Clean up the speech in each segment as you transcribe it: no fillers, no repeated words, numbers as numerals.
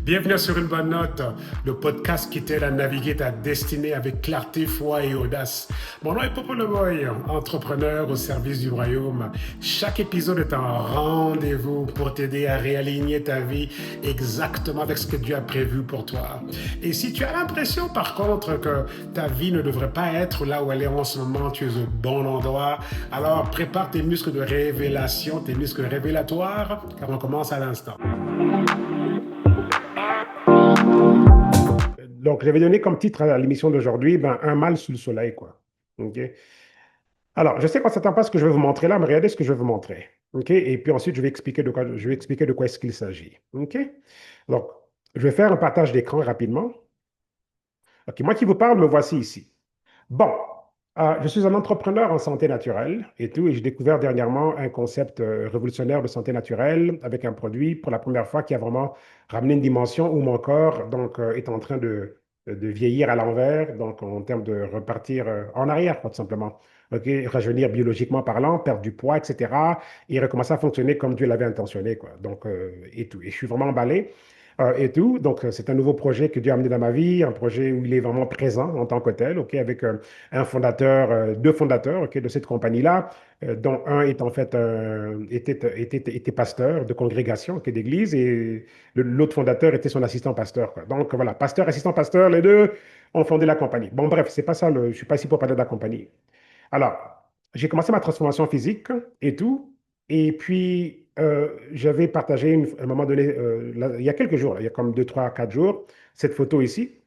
Bienvenue sur une bonne note, le podcast qui t'aide à naviguer ta destinée avec clarté, foi et audace. Mon nom est Popo Lemoy, entrepreneur au service du royaume. Chaque épisode est un rendez-vous pour t'aider à réaligner ta vie exactement avec ce que Dieu a prévu pour toi. Et si tu as l'impression par contre que ta vie ne devrait pas être là où elle est en ce moment, tu es au bon endroit, alors prépare tes muscles de révélation, tes muscles révélatoires, car on commence à l'instant. Donc, j'avais donné comme titre à l'émission d'aujourd'hui, un mal sous le soleil, quoi. OK? Alors, je sais qu'on ne s'attend pas à ce que je vais vous montrer là, mais regardez ce que je vais vous montrer. OK? Et puis ensuite, je vais expliquer de quoi est-ce qu'il s'agit. OK? Donc, je vais faire un partage d'écran rapidement. OK, moi qui vous parle, me voici ici. Bon, je suis un entrepreneur en santé naturelle et tout, et j'ai découvert dernièrement un concept révolutionnaire de santé naturelle avec un produit pour la première fois qui a vraiment ramené une dimension où mon corps donc, est en train de vieillir à l'envers, donc en termes de repartir en arrière, quoi, tout simplement. OK, rajeunir biologiquement parlant, perdre du poids, etc. Et recommencer à fonctionner comme Dieu l'avait intentionné, quoi. Donc, et tout. Et je suis vraiment emballé et tout. Donc, c'est un nouveau projet que Dieu a amené dans ma vie, un projet où il est vraiment présent en tant que tel, OK, avec un fondateur, deux fondateurs, OK, de cette compagnie-là, dont un est en fait, était pasteur de congrégation, OK, d'église, et l'autre fondateur était son assistant pasteur, quoi. Donc, voilà, pasteur, assistant pasteur, les deux ont fondé la compagnie. Bon, bref, c'est pas ça, je suis pas ici pour parler de la compagnie. Alors, j'ai commencé ma transformation physique et tout. Et puis, j'avais partagé à un moment donné, il y a quelques jours, là, il y a comme 2, 3, 4 jours, cette photo ici.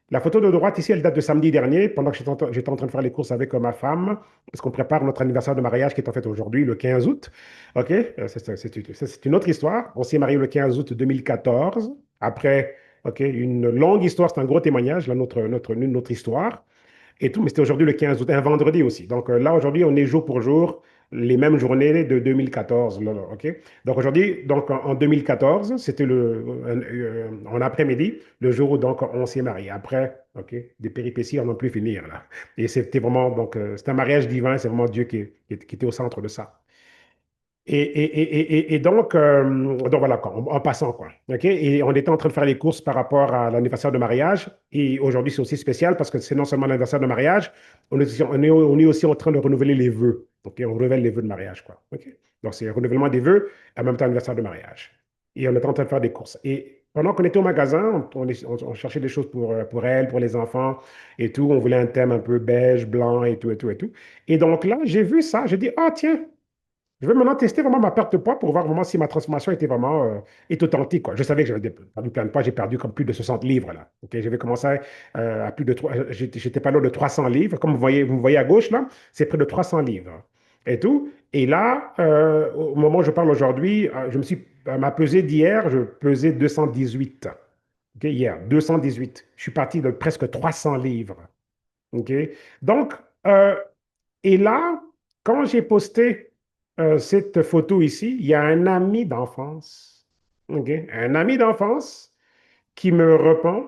La photo de droite ici, elle date de samedi dernier, pendant que j'étais en train de faire les courses avec ma femme, parce qu'on prépare notre anniversaire de mariage qui est en fait aujourd'hui, le 15 août. OK? C'est une autre histoire. On s'est marié le 15 août 2014. Après, OK, une longue histoire, c'est un gros témoignage, là, notre histoire et tout, mais c'était aujourd'hui le 15 août, un vendredi aussi. Donc là, aujourd'hui, on est jour pour jour, les mêmes journées de 2014. Là, là, OK? Donc aujourd'hui, donc en 2014, c'était en après-midi, le jour où donc on s'est marié. Après, OK, des péripéties à n'en plus finir là. Et c'était vraiment, donc, c'est un mariage divin, c'est vraiment Dieu qui était au centre de ça. Et donc voilà, quoi, en passant, quoi. OK? Et on était en train de faire les courses par rapport à l'anniversaire de mariage. Et aujourd'hui, c'est aussi spécial parce que c'est non seulement l'anniversaire de mariage, on est aussi en train de renouveler les vœux. OK? On renouvelle les vœux de mariage, quoi. OK? Donc, c'est le renouvellement des vœux, en même temps anniversaire de mariage. Et on était en train de faire des courses. Et pendant qu'on était au magasin, on cherchait des choses pour elle, pour les enfants et tout. On voulait un thème un peu beige, blanc et tout, et tout, et tout. Et donc là, j'ai vu ça. J'ai dit, ah, tiens. Je vais maintenant tester vraiment ma perte de poids pour voir vraiment si ma transformation était vraiment est authentique, quoi. Je savais que j'avais perdu plein de poids, j'ai perdu comme plus de 60 livres là. Ok, j'avais commencé à plus de 3, j'étais pas loin de 300 livres. Comme vous me voyez à gauche là, c'est près de 300 livres et tout. Et là, au moment où je parle aujourd'hui, ma pesée d'hier, je pesais 218. Ok, hier, 218. Je suis parti de presque 300 livres. Ok, donc, euh, et là, quand j'ai posté cette photo ici, il y a un ami d'enfance, ok, un ami d'enfance qui me répond.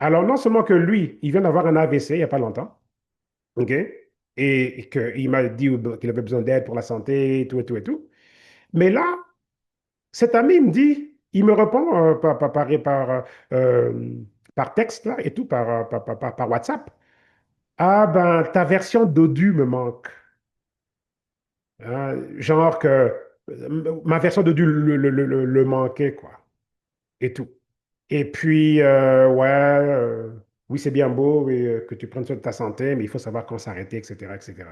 Alors, non seulement que lui, il vient d'avoir un AVC il n'y a pas longtemps, ok, et qu'il m'a dit qu'il avait besoin d'aide pour la santé, et tout, et tout, et tout. Mais là, cet ami me dit, il me répond par texte là, et tout, par WhatsApp. Ah ben, ta version d'Odu me manque. Genre que ma version de Dieu le manquait, quoi. Et tout. Et puis, ouais, oui, c'est bien beau que tu prennes soin de ta santé, mais il faut savoir quand s'arrêter, etc., etc.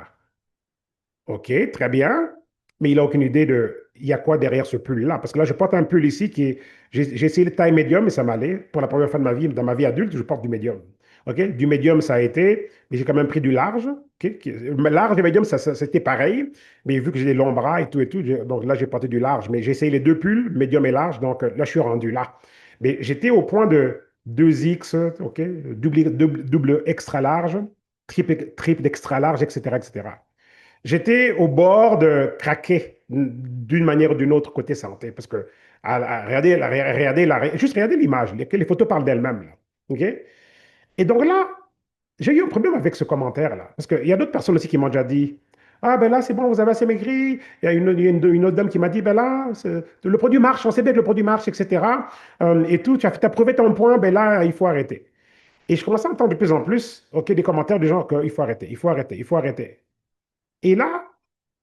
OK, très bien. Mais il n'a aucune idée de il y a quoi derrière ce pull-là. Parce que là, je porte un pull ici qui est. J'ai essayé le taille médium, mais ça m'allait. Pour la première fois de ma vie, dans ma vie adulte, je porte du médium. OK? Du médium, ça a été, mais j'ai quand même pris du large. OK? Large et médium, c'était pareil. Mais vu que j'ai des longs bras et tout, donc là, j'ai porté du large. Mais j'ai essayé les deux pulls, médium et large. Donc là, je suis rendu là. Mais j'étais au point de 2X, OK? Double extra large, triple extra large, etc., etc. J'étais au bord de craquer d'une manière ou d'une autre côté santé, parce que juste regardez l'image, les photos parlent d'elles-mêmes, là. OK? Et donc là, j'ai eu un problème avec ce commentaire-là, parce qu'il y a d'autres personnes aussi qui m'ont déjà dit, Ah, ben là, c'est bon, vous avez assez maigri. Il y a une autre dame qui m'a dit, ben là, le produit marche, on sait bien que le produit marche, etc. Et tout, tu as prouvé ton point, ben là, il faut arrêter. Et je commençais à entendre de plus en plus, OK, des commentaires du genre qu'il faut arrêter, il faut arrêter, il faut arrêter. Et là,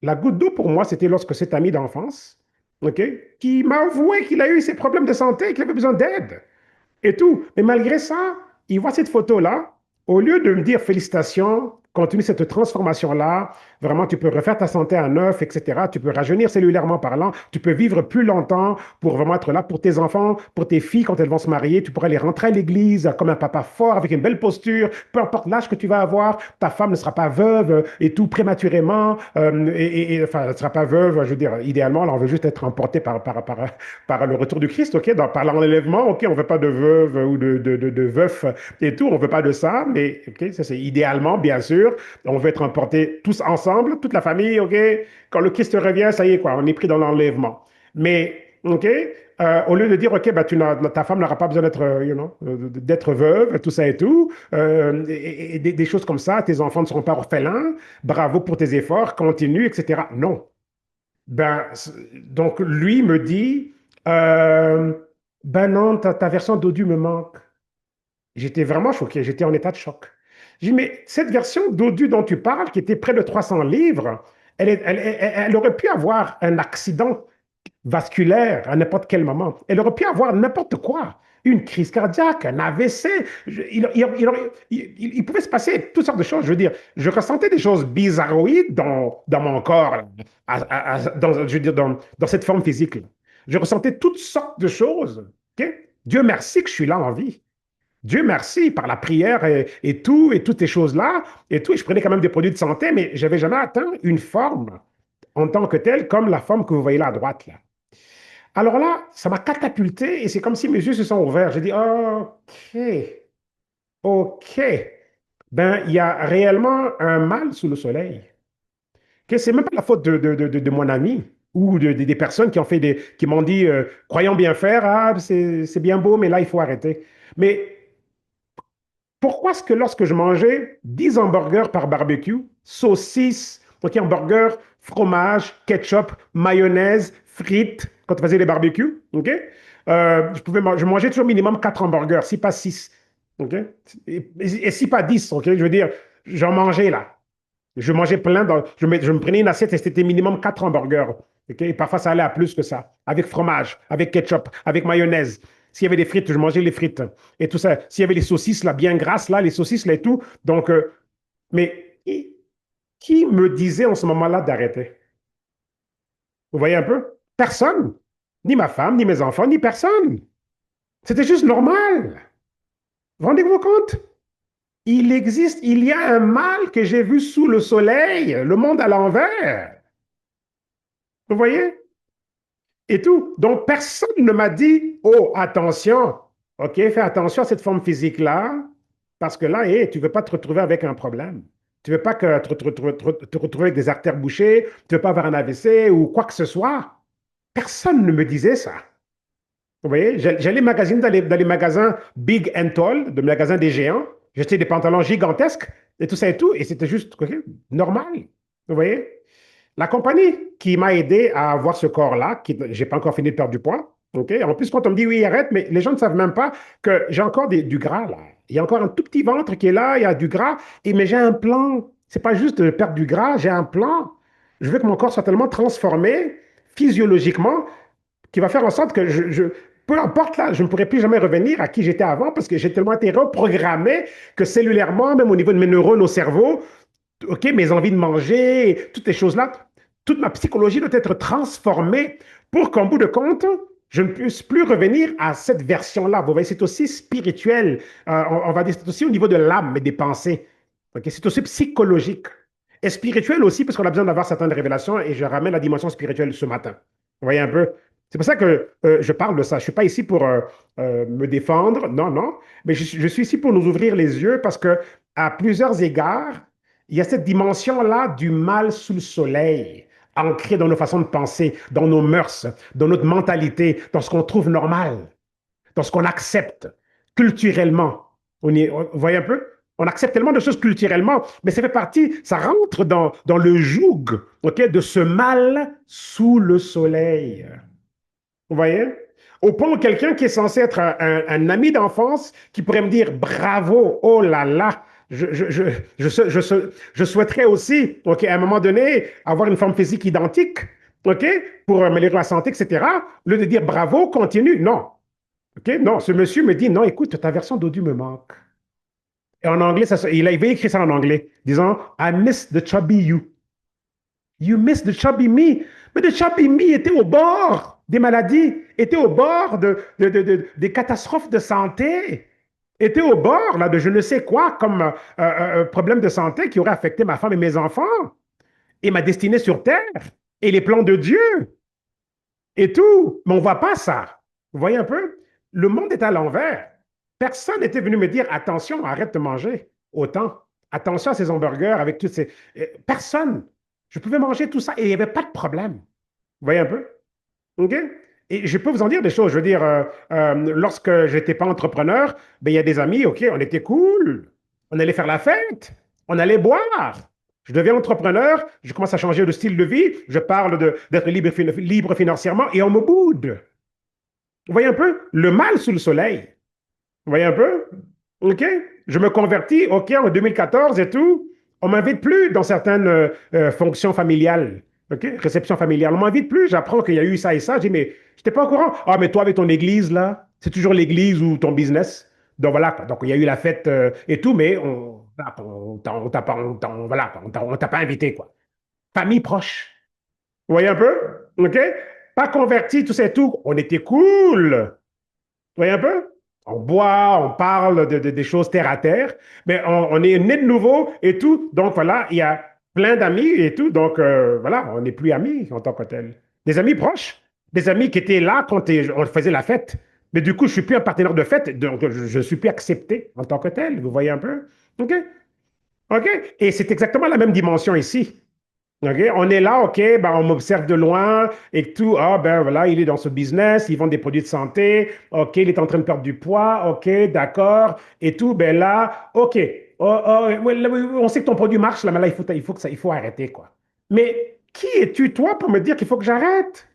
la goutte d'eau pour moi, c'était lorsque cet ami d'enfance, OK, qui m'a avoué qu'il a eu ses problèmes de santé et qu'il avait besoin d'aide et tout. Mais malgré ça, il voit cette photo-là, au lieu de me dire félicitations, continue cette transformation-là, vraiment tu peux refaire ta santé à neuf, etc. Tu peux rajeunir cellulairement parlant, tu peux vivre plus longtemps pour vraiment être là pour tes enfants, pour tes filles quand elles vont se marier, tu pourras les rentrer à l'église comme un papa fort, avec une belle posture, peu importe l'âge que tu vas avoir, ta femme ne sera pas veuve et tout prématurément, enfin, elle ne sera pas veuve, je veux dire, idéalement, là, on veut juste être emporté par le retour du Christ, ok? Par l'enlèvement, ok? On ne veut pas de veuve ou de veuf et tout, on ne veut pas de ça, mais ok? Ça, c'est idéalement, bien sûr. On veut être emportés tous ensemble, toute la famille, ok? Quand le Christ revient, ça y est, quoi, on est pris dans l'enlèvement. Mais, ok? Au lieu de dire, OK, bah, ta femme n'aura pas besoin d'être d'être veuve, tout ça et tout, et des choses comme ça, tes enfants ne seront pas orphelins, bravo pour tes efforts, continue, etc. Non. Ben, donc, lui me dit, euh, ben non, ta version d'Odu me manque. J'étais vraiment choqué, j'étais en état de choc. J'ai dit, mais cette version d'Odu dont tu parles, qui était près de 300 livres, elle aurait pu avoir un accident vasculaire à n'importe quel moment. Elle aurait pu avoir n'importe quoi. Une crise cardiaque, un AVC. Il pouvait se passer toutes sortes de choses. Je veux dire, je ressentais des choses bizarroïdes dans mon corps, là, je veux dire, dans cette forme physique-là. Je ressentais toutes sortes de choses. Ok. Dieu merci que je suis là en vie. Dieu merci par la prière et toutes ces choses-là, et tout. Je prenais quand même des produits de santé, mais je n'avais jamais atteint une forme en tant que telle, comme la forme que vous voyez là à droite, là. Alors là, ça m'a catapulté et c'est comme si mes yeux se sont ouverts. J'ai dit, OK, OK. Ben, il y a réellement un mal sous le soleil. Que c'est même pas la faute de mon ami ou des personnes qui ont fait qui m'ont dit, croyons bien faire, ah, c'est bien beau, mais là, il faut arrêter. Mais pourquoi est-ce que lorsque je mangeais 10 hamburgers par barbecue, saucisses, ok, hamburger, fromage, ketchup, mayonnaise, frites, quand on faisait les barbecues, ok, je mangeais toujours minimum 4 hamburgers, si pas 6, ok, et si pas 10, ok, je veux dire, j'en mangeais là. Je mangeais plein, je me prenais une assiette et c'était minimum 4 hamburgers. Ok. Et parfois, ça allait à plus que ça. Avec fromage, avec ketchup, avec mayonnaise. S'il y avait des frites, je mangeais les frites. Et tout ça. S'il y avait les saucisses là, bien grasses, là, les saucisses là et tout. Donc, mais qui me disait en ce moment-là d'arrêter? Vous voyez un peu? Personne. Ni ma femme, ni mes enfants, ni personne. C'était juste normal. Rendez-vous compte? Il y a un mal que j'ai vu sous le soleil, le monde à l'envers. Vous voyez? Et tout. Donc, personne ne m'a dit, oh, attention, OK, fais attention à cette forme physique-là, parce que là, tu ne veux pas te retrouver avec un problème. Tu ne veux pas te retrouver avec des artères bouchées, tu ne veux pas avoir un AVC ou quoi que ce soit. Personne ne me disait ça. Vous voyez, j'allais magasiner dans les magasins Big and Tall, de magasins des géants. J'achetais des pantalons gigantesques et tout ça et tout, et c'était juste ok, normal. Vous voyez? La compagnie qui m'a aidé à avoir ce corps-là, qui j'ai pas encore fini de perdre du poids, ok? En plus, quand on me dit oui, arrête, mais les gens ne savent même pas que j'ai encore du gras là. Il y a encore un tout petit ventre qui est là, il y a du gras, mais j'ai un plan. C'est pas juste de perdre du gras, j'ai un plan. Je veux que mon corps soit tellement transformé physiologiquement qui va faire en sorte que peu importe là, je ne pourrai plus jamais revenir à qui j'étais avant parce que j'ai tellement été reprogrammé que cellulairement, même au niveau de mes neurones au cerveau, OK, mes envies de manger, toutes ces choses-là, toute ma psychologie doit être transformée pour qu'en bout de compte, je ne puisse plus revenir à cette version-là. Vous voyez, c'est aussi spirituel. On va dire, c'est aussi au niveau de l'âme et des pensées. OK, c'est aussi psychologique. Et spirituel aussi, parce qu'on a besoin d'avoir certaines révélations, et je ramène la dimension spirituelle ce matin. Vous voyez un peu? C'est pour ça que je parle de ça. Je ne suis pas ici pour me défendre, non, non, mais je suis ici pour nous ouvrir les yeux parce que à plusieurs égards, il y a cette dimension-là du mal sous le soleil, ancrée dans nos façons de penser, dans nos mœurs, dans notre mentalité, dans ce qu'on trouve normal, dans ce qu'on accepte culturellement. Vous voyez un peu? On accepte tellement de choses culturellement, mais ça fait partie, ça rentre dans le joug, ok, de ce mal sous le soleil. Vous voyez? Au point où quelqu'un qui est censé être un ami d'enfance, qui pourrait me dire bravo, oh là là, je souhaiterais aussi, ok, à un moment donné, avoir une forme physique identique, ok, pour améliorer ma santé, etc. Au lieu de dire bravo, continue. Non. Ok, non, ce monsieur me dit non, écoute, ta version d'Audu me manque. Et en anglais, il avait écrit ça en anglais, disant I miss the chubby you. You miss the chubby me. Mais the chubby me était au bord des maladies, était au bord des catastrophes de santé, était au bord là, de je ne sais quoi comme problème de santé qui aurait affecté ma femme et mes enfants et ma destinée sur Terre et les plans de Dieu et tout. Mais on ne voit pas ça. Vous voyez un peu? Le monde est à l'envers. Personne n'était venu me dire attention, arrête de manger autant. Attention à ces hamburgers avec toutes ces. Personne. Je pouvais manger tout ça et il n'y avait pas de problème. Vous voyez un peu? OK? Et je peux vous en dire des choses. Je veux dire, lorsque je n'étais pas entrepreneur, ben, il y a des amis, OK, on était cool. On allait faire la fête. On allait boire. Je deviens entrepreneur, je commence à changer de style de vie, je parle d'être libre financièrement et on me boude. Vous voyez un peu? Le mal sous le soleil. Vous voyez un peu? OK? Je me convertis, OK, en 2014 et tout. On ne m'invite plus dans certaines fonctions familiales. OK? Réception familiale. On ne m'invite plus. J'apprends qu'il y a eu ça et ça. Je dis, mais je n'étais pas au courant. Ah, mais toi, avec ton église, là, c'est toujours l'église ou ton business. Donc voilà. Donc il y a eu la fête et tout, mais on t'a pas, voilà, on t'a pas invité, quoi. Famille proche. Vous voyez un peu? OK? Pas converti, tout ça et tout. On était cool. Vous voyez un peu? On boit, on parle des choses terre à terre, mais on est né de nouveau et tout. Donc voilà, il y a plein d'amis et tout. Donc voilà, on n'est plus amis en tant que tel. Des amis proches, des amis qui étaient là quand on faisait la fête. Mais du coup, je ne suis plus un partenaire de fête, donc je ne suis plus accepté en tant que tel. Vous voyez un peu? OK? OK? Et c'est exactement la même dimension ici. OK? On est là, OK, ben, on m'observe de loin et tout. Ah, ben voilà, il est dans ce business, il vend des produits de santé. OK, il est en train de perdre du poids. OK, d'accord. Et tout, ben là, OK. Oh, oh, ouais, là, oui, oui, on sait que ton produit marche, là, mais là, il faut arrêter, quoi. Mais qui es-tu, toi, pour me dire qu'il faut que j'arrête?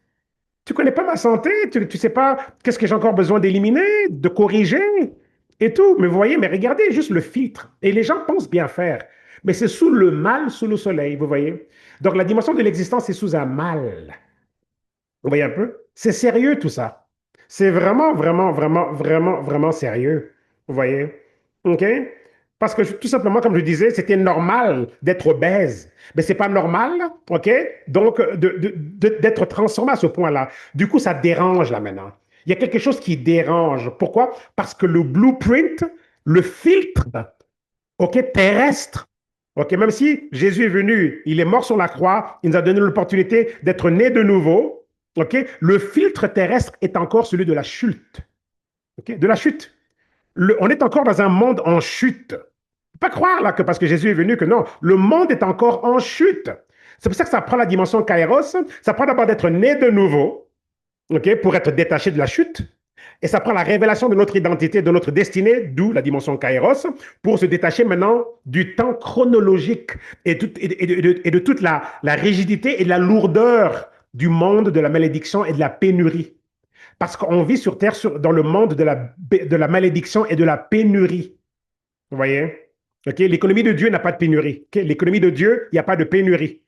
Tu connais pas ma santé, tu ne sais pas qu'est-ce que j'ai encore besoin d'éliminer, de corriger et tout. Mais vous voyez, mais regardez juste le filtre. Et les gens pensent bien faire. Mais c'est sous le mal, sous le soleil, vous voyez. Donc la dimension de l'existence est sous un mal. Vous voyez un peu? C'est sérieux tout ça. C'est vraiment, vraiment, vraiment, vraiment, vraiment sérieux. Vous voyez? OK? Parce que tout simplement, comme je disais, c'était normal d'être obèse. Mais c'est pas normal, OK? Donc, d'être transformé à ce point-là. Du coup, ça dérange là maintenant. Il y a quelque chose qui dérange. Pourquoi? Parce que le blueprint, le filtre, OK, terrestre, OK, même si Jésus est venu, il est mort sur la croix, il nous a donné l'opportunité d'être né de nouveau, OK, le filtre terrestre est encore celui de la chute, OK, de la chute. On est encore dans un monde en chute. Faut pas croire là que parce que Jésus est venu que non, le monde est encore en chute. C'est pour ça que ça prend la dimension kairos, ça prend d'abord d'être né de nouveau, OK, pour être détaché de la chute. Et ça prend la révélation de notre identité, de notre destinée, d'où la dimension kairos, pour se détacher maintenant du temps chronologique et de toute la rigidité et de la lourdeur du monde de la malédiction et de la pénurie. Parce qu'on vit sur Terre dans le monde de la malédiction et de la pénurie. Vous voyez? Okay? L'économie de Dieu n'a pas de pénurie. Okay? L'économie de Dieu, il n'y a pas de pénurie.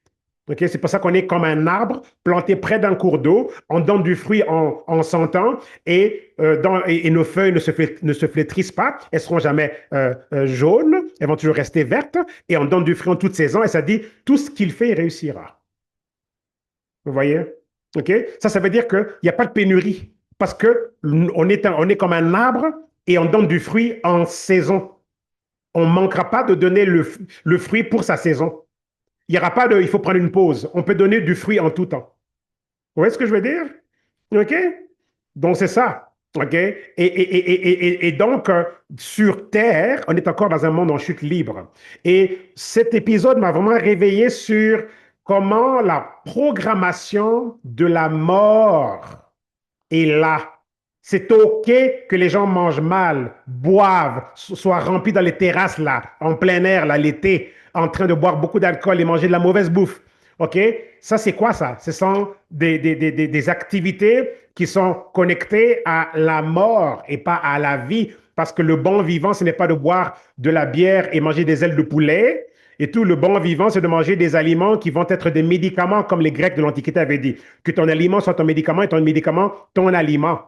Okay? C'est pour ça qu'on est comme un arbre planté près d'un cours d'eau, on donne du fruit en 100 ans et nos feuilles ne se flétrissent pas, elles ne seront jamais jaunes, elles vont toujours rester vertes et on donne du fruit en toutes saisons et ça dit tout ce qu'il fait, il réussira. Vous voyez? Okay? Ça veut dire qu'il n'y a pas de pénurie parce qu'on est comme un arbre et on donne du fruit en saison. On ne manquera pas de donner le fruit pour sa saison. Il n'y aura pas de il faut prendre une pause. On peut donner du fruit en tout temps. Vous voyez ce que je veux dire? OK? Donc, c'est ça. OK? Et donc, sur Terre, on est encore dans un monde en chute libre. Et cet épisode m'a vraiment réveillé sur comment la programmation de la mort est là. C'est OK que les gens mangent mal, boivent, soient remplis dans les terrasses, là, en plein air, là, l'été, en train de boire beaucoup d'alcool et manger de la mauvaise bouffe. OK? Ça, c'est quoi ça? Ce sont des activités qui sont connectées à la mort et pas à la vie. Parce que le bon vivant, ce n'est pas de boire de la bière et manger des ailes de poulet. Et tout le bon vivant, c'est de manger des aliments qui vont être des médicaments, comme les Grecs de l'Antiquité avaient dit. Que ton aliment soit ton médicament et ton médicament, ton aliment.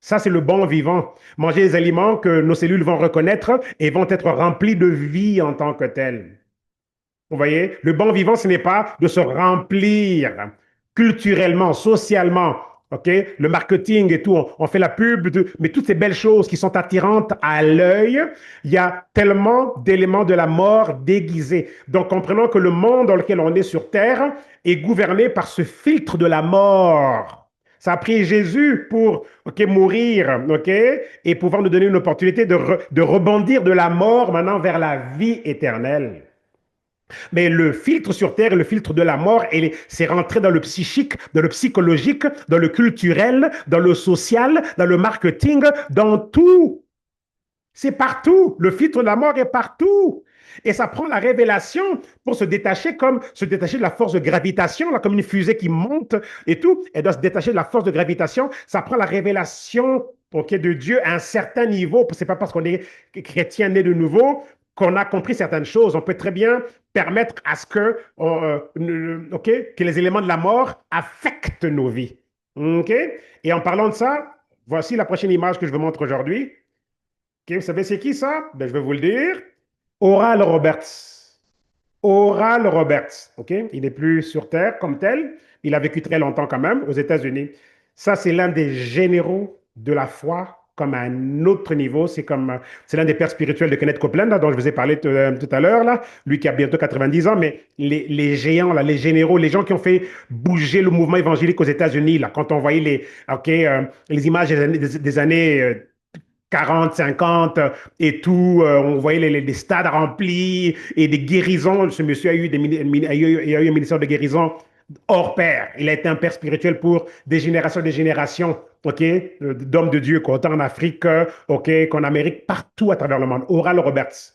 Ça, c'est le bon vivant. Manger des aliments que nos cellules vont reconnaître et vont être remplis de vie en tant que tels. Vous voyez, le bon vivant, ce n'est pas de se remplir culturellement, socialement. OK? Le marketing et tout, on fait la pub, mais toutes ces belles choses qui sont attirantes à l'œil, il y a tellement d'éléments de la mort déguisés. Donc, comprenons que le monde dans lequel on est sur Terre est gouverné par ce filtre de la mort. Ça a pris Jésus pour mourir, et pouvoir nous donner une opportunité de rebondir de la mort maintenant vers la vie éternelle. Mais le filtre sur Terre, le filtre de la mort, c'est rentré dans le psychique, dans le psychologique, dans le culturel, dans le social, dans le marketing, dans tout. C'est partout. Le filtre de la mort est partout. Et ça prend la révélation pour se détacher, comme se détacher de la force de gravitation, là, comme une fusée qui monte et tout. Elle doit se détacher de la force de gravitation. Ça prend la révélation de Dieu à un certain niveau. Ce n'est pas parce qu'on est chrétien né de nouveau qu'on a compris certaines choses. On peut très bien permettre à ce que les éléments de la mort affectent nos vies. Et en parlant de ça, voici la prochaine image que je vous montre aujourd'hui. Vous savez c'est qui ça? Ben, je vais vous le dire. Oral Roberts. Oral Roberts. Il n'est plus sur Terre comme tel. Il a vécu très longtemps quand même aux États-Unis. Ça, c'est l'un des généraux de la foi comme à un autre niveau. C'est l'un des pères spirituels de Kenneth Copeland, là, dont je vous ai parlé tout à l'heure, là, lui qui a bientôt 90 ans, mais les géants, là, les généraux, les gens qui ont fait bouger le mouvement évangélique aux États-Unis, là, quand on voyait les images des années 40, 50 et tout. On voyait les stades remplis et des guérisons. Ce monsieur a eu, il a eu un ministère de guérison hors pair. Il a été un père spirituel pour des générations, d'hommes de Dieu, quoi, autant en Afrique, qu'en Amérique, partout à travers le monde. Oral Roberts.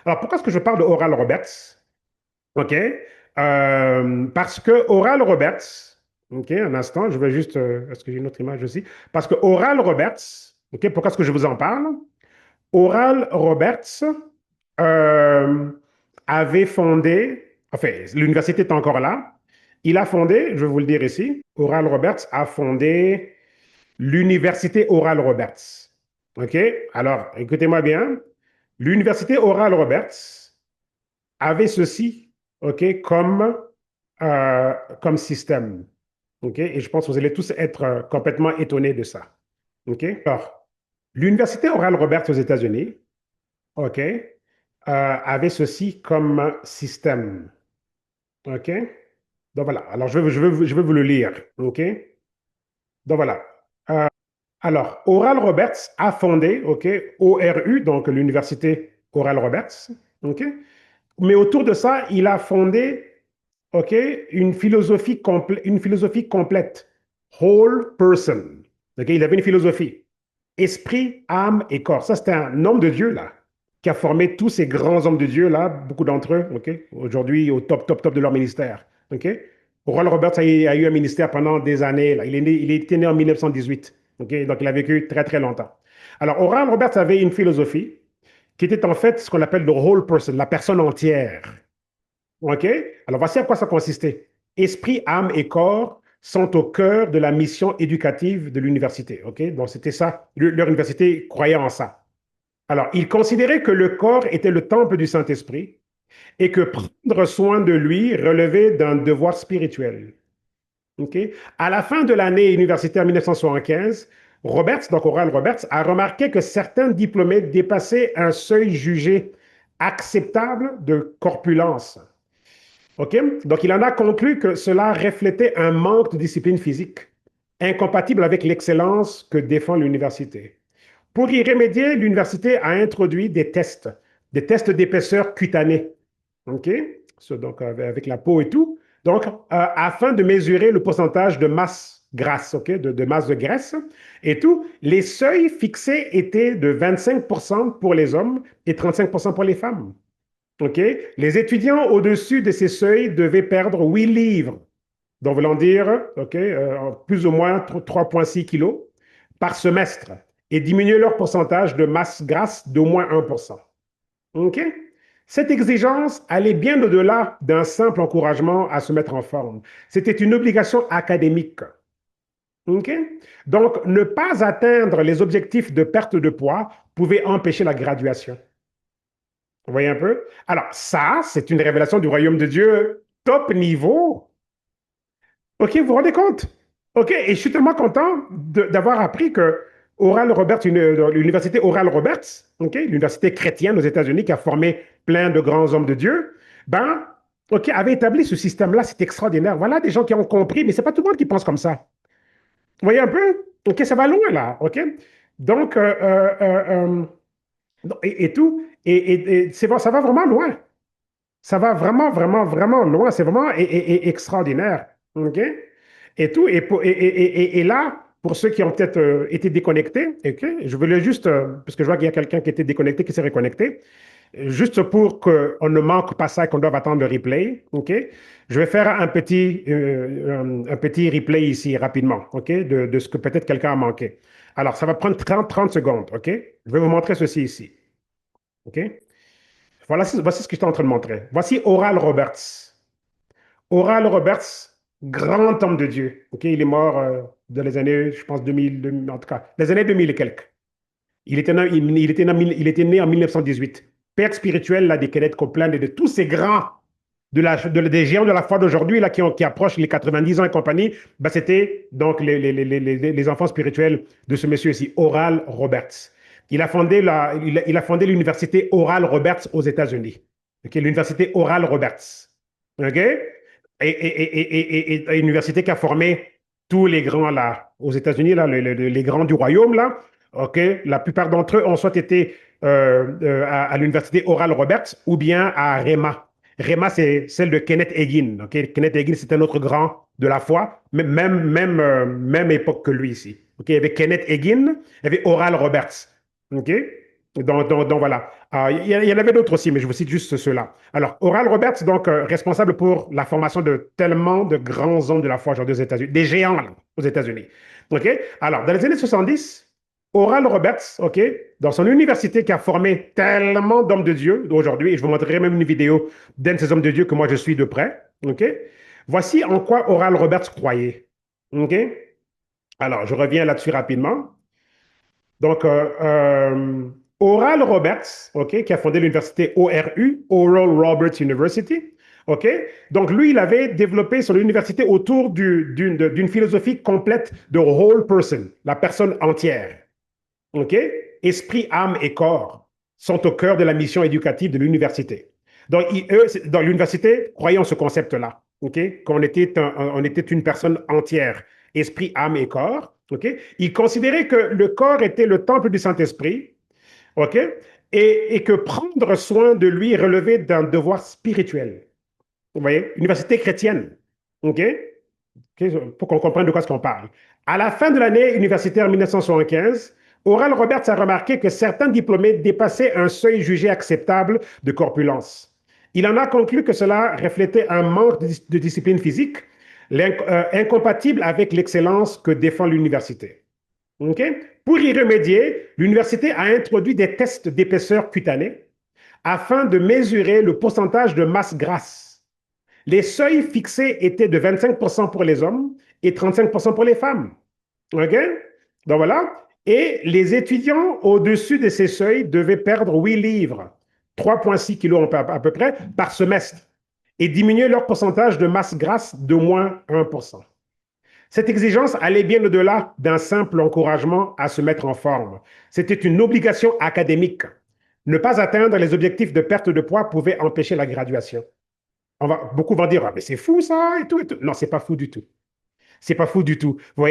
Alors, pourquoi est-ce que je parle de Oral Roberts? OK? Parce que Oral Roberts, un instant, je vais juste. Est-ce que j'ai une autre image aussi? Parce que Oral Roberts, pourquoi est-ce que je vous en parle? Oral Roberts euh, avait fondé, enfin, l'université est encore là. Il a fondé, je vais vous le dire ici, Oral Roberts a fondé l'université Oral Roberts. OK? Alors, écoutez-moi bien. L'université Oral Roberts avait ceci, comme système. Et je pense que vous allez tous être complètement étonnés de ça. Alors, l'université Oral Roberts aux États-Unis, avait ceci comme système. OK? Donc voilà. Alors, je vais vous le lire. OK? Donc voilà. Euh, alors, Oral Roberts a fondé, ORU, donc l'université Oral Roberts. OK? Mais autour de ça, il a fondé, une philosophie complète. Whole person. Il avait une philosophie. Esprit, âme et corps. Ça, c'était un homme de Dieu, là, qui a formé tous ces grands hommes de Dieu, là, beaucoup d'entre eux, aujourd'hui au top, top, top de leur ministère. Oral Roberts a eu un ministère pendant des années, là. Il était né en 1918. Donc, il a vécu très, très longtemps. Alors, Oral Roberts avait une philosophie qui était en fait ce qu'on appelle le whole person, la personne entière. OK? Alors, voici à quoi ça consistait. Esprit, âme et corps sont au cœur de la mission éducative de l'université. OK? Donc, c'était ça. Leur université croyait en ça. Alors, ils considéraient que le corps était le temple du Saint-Esprit et que prendre soin de lui relevait d'un devoir spirituel. OK? À la fin de l'année universitaire 1975, Roberts, donc Oral Roberts, a remarqué que certains diplômés dépassaient un seuil jugé acceptable de corpulence. OK? Donc, il en a conclu que cela reflétait un manque de discipline physique, incompatible avec l'excellence que défend l'université. Pour y remédier, l'université a introduit des tests d'épaisseur cutanée. OK? Donc, avec la peau et tout. Donc, afin de mesurer le pourcentage de masse grasse, ok, de masse de graisse et tout. Les seuils fixés étaient de 25% pour les hommes et 35% pour les femmes. Ok. Les étudiants au-dessus de ces seuils devaient perdre 8 livres, donc voulant dire ok, plus ou moins 3,6 kilos par semestre et diminuer leur pourcentage de masse grasse d'au moins 1%. OK? Cette exigence allait bien au-delà d'un simple encouragement à se mettre en forme. C'était une obligation académique. OK? Donc, ne pas atteindre les objectifs de perte de poids pouvait empêcher la graduation. Vous voyez un peu? Alors, ça, c'est une révélation du royaume de Dieu top niveau. OK, vous vous rendez compte? OK, et je suis tellement content d'avoir appris que Oral Roberts, l'université Oral Roberts, OK, l'université chrétienne aux États-Unis qui a formé plein de grands hommes de Dieu, ben, OK, avait établi ce système-là, c'est extraordinaire. Voilà des gens qui ont compris, mais c'est pas tout le monde qui pense comme ça. Vous voyez un peu? OK, ça va loin là, OK? Donc, et tout, ça va vraiment loin. Ça va vraiment, vraiment, vraiment loin. C'est vraiment extraordinaire. OK? Et tout. Et là, pour ceux qui ont peut-être été déconnectés, OK, je voulais juste, parce que je vois qu'il y a quelqu'un qui était déconnecté, qui s'est reconnecté, juste pour qu'on ne manque pas ça et qu'on doive attendre le replay. OK? Je vais faire un petit replay ici rapidement, OK, de ce que peut-être quelqu'un a manqué. Alors, ça va prendre 30 secondes. OK? Je vais vous montrer ceci ici. OK? Voilà, voici ce que je suis en train de montrer. Voici Oral Roberts. Oral Roberts, grand homme de Dieu. Ok, il est mort dans les années, je pense, 2000, en tout cas, les années 2000 et quelques. Il était né en 1918. Père spirituel là, des Kenneth Copeland et de tous ces grands, des géants de la foi d'aujourd'hui là, qui approchent les 90 ans et compagnie, ben, c'était donc les enfants spirituels de ce monsieur-ci, Oral Roberts. Il a fondé l'université Oral Roberts aux États-Unis. Okay, l'université Oral Roberts. OK? Et une université qui a formé tous les grands là, aux États-Unis, là, les grands du royaume, là. OK? La plupart d'entre eux ont soit été à l'université Oral Roberts ou bien à REMA. REMA, c'est celle de Kenneth Hagin. OK? Kenneth Hagin, c'est un autre grand de la foi, même époque que lui ici. OK? Il y avait Kenneth Hagin, il y avait Oral Roberts. OK? Donc, voilà. Il y en avait d'autres aussi, mais je vous cite juste ceux-là. Alors, Oral Roberts, donc, responsable pour la formation de tellement de grands hommes de la foi aujourd'hui aux États-Unis, des géants là, aux États-Unis. OK? Alors, dans les années 70, Oral Roberts, OK, dans son université qui a formé tellement d'hommes de Dieu aujourd'hui, et je vous montrerai même une vidéo d'un de ces hommes de Dieu que moi je suis de près. OK? Voici en quoi Oral Roberts croyait. OK? Alors, je reviens là-dessus rapidement. Donc, Oral Roberts, OK, qui a fondé l'université ORU, Oral Roberts University, OK? Donc, lui, il avait développé son université autour d'une philosophie complète de whole person, la personne entière, OK? Esprit, âme et corps sont au cœur de la mission éducative de l'université. Donc, eux, dans l'université, croyons ce concept-là, OK? Qu'on était, on était une personne entière, esprit, âme et corps, OK? Ils considéraient que le corps était le temple du Saint-Esprit, OK? Et que prendre soin de lui relevait d'un devoir spirituel. Vous voyez? Université chrétienne, OK? Pour qu'on comprenne de quoi est-ce qu'on parle. À la fin de l'année universitaire 1975, Oral Roberts a remarqué que certains diplômés dépassaient un seuil jugé acceptable de corpulence. Il en a conclu que cela reflétait un manque de discipline physique, incompatible avec l'excellence que défend l'université. Okay? Pour y remédier, l'université a introduit des tests d'épaisseur cutanée afin de mesurer le pourcentage de masse grasse. Les seuils fixés étaient de 25% pour les hommes et 35% pour les femmes. OK? Donc voilà. Et les étudiants au-dessus de ces seuils devaient perdre 8 livres, 3,6 kilos à peu près, par semestre, et diminuer leur pourcentage de masse grasse d'au moins 1%. Cette exigence allait bien au-delà d'un simple encouragement à se mettre en forme. C'était une obligation académique. Ne pas atteindre les objectifs de perte de poids pouvait empêcher la graduation. Beaucoup vont dire, ah, mais c'est fou ça, et tout, et tout. Non, c'est pas fou du tout. C'est pas fou du tout. Vous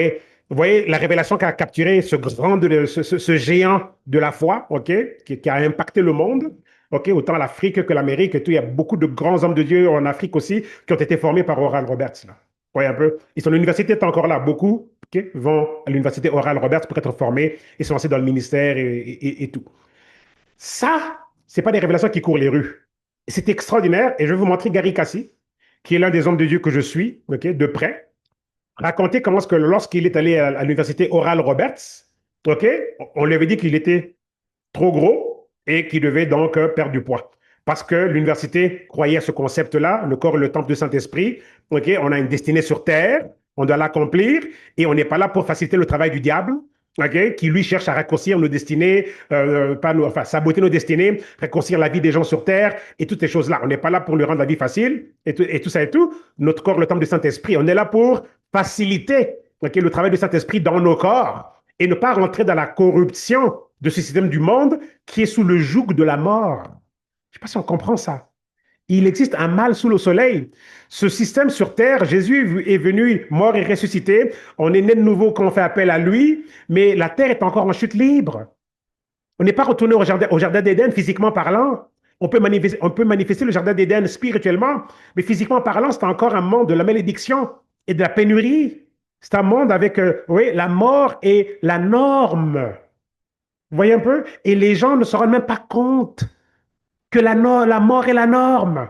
voyez la révélation qu'a capturé ce géant de la foi, ok, qui a impacté le monde, ok, autant l'Afrique que l'Amérique et tout. Il y a beaucoup de grands hommes de Dieu en Afrique aussi qui ont été formés par Oral Roberts. Là. Voyez un peu. Et son université est encore là. Beaucoup, ok, vont à l'université Oral Roberts pour être formés et se lancer dans le ministère et tout. Ça, c'est pas des révélations qui courent les rues. C'est extraordinaire. Et je vais vous montrer Gary Cassi, qui est l'un des hommes de Dieu que je suis, ok, de près, raconter comment est-ce que lorsqu'il est allé à l'université Oral Roberts, ok, on lui avait dit qu'il était trop gros et qu'il devait donc perdre du poids. Parce que l'université croyait à ce concept-là, le corps et le temple du Saint-Esprit. Ok, on a une destinée sur terre, on doit l'accomplir et on n'est pas là pour faciliter le travail du diable. Ok, qui lui cherche à raccourcir nos destinées, pas nos, enfin, saboter nos destinées, raccourcir la vie des gens sur terre et toutes ces choses-là. On n'est pas là pour lui rendre la vie facile et tout ça et tout. Notre corps, le temple du Saint-Esprit, on est là pour faciliter ok, le travail du Saint-Esprit dans nos corps et ne pas rentrer dans la corruption de ce système du monde qui est sous le joug de la mort. Je ne sais pas si on comprend ça. Il existe un mal sous le soleil. Ce système sur terre, Jésus est venu mort et ressuscité. On est né de nouveau quand on fait appel à lui, mais la terre est encore en chute libre. On n'est pas retourné au jardin d'Éden physiquement parlant. On peut manifester le jardin d'Éden spirituellement, mais physiquement parlant, c'est encore un monde de la malédiction et de la pénurie. C'est un monde avec oui, la mort et la norme. Vous voyez un peu? Et les gens ne se rendent même pas compte que la mort est la norme.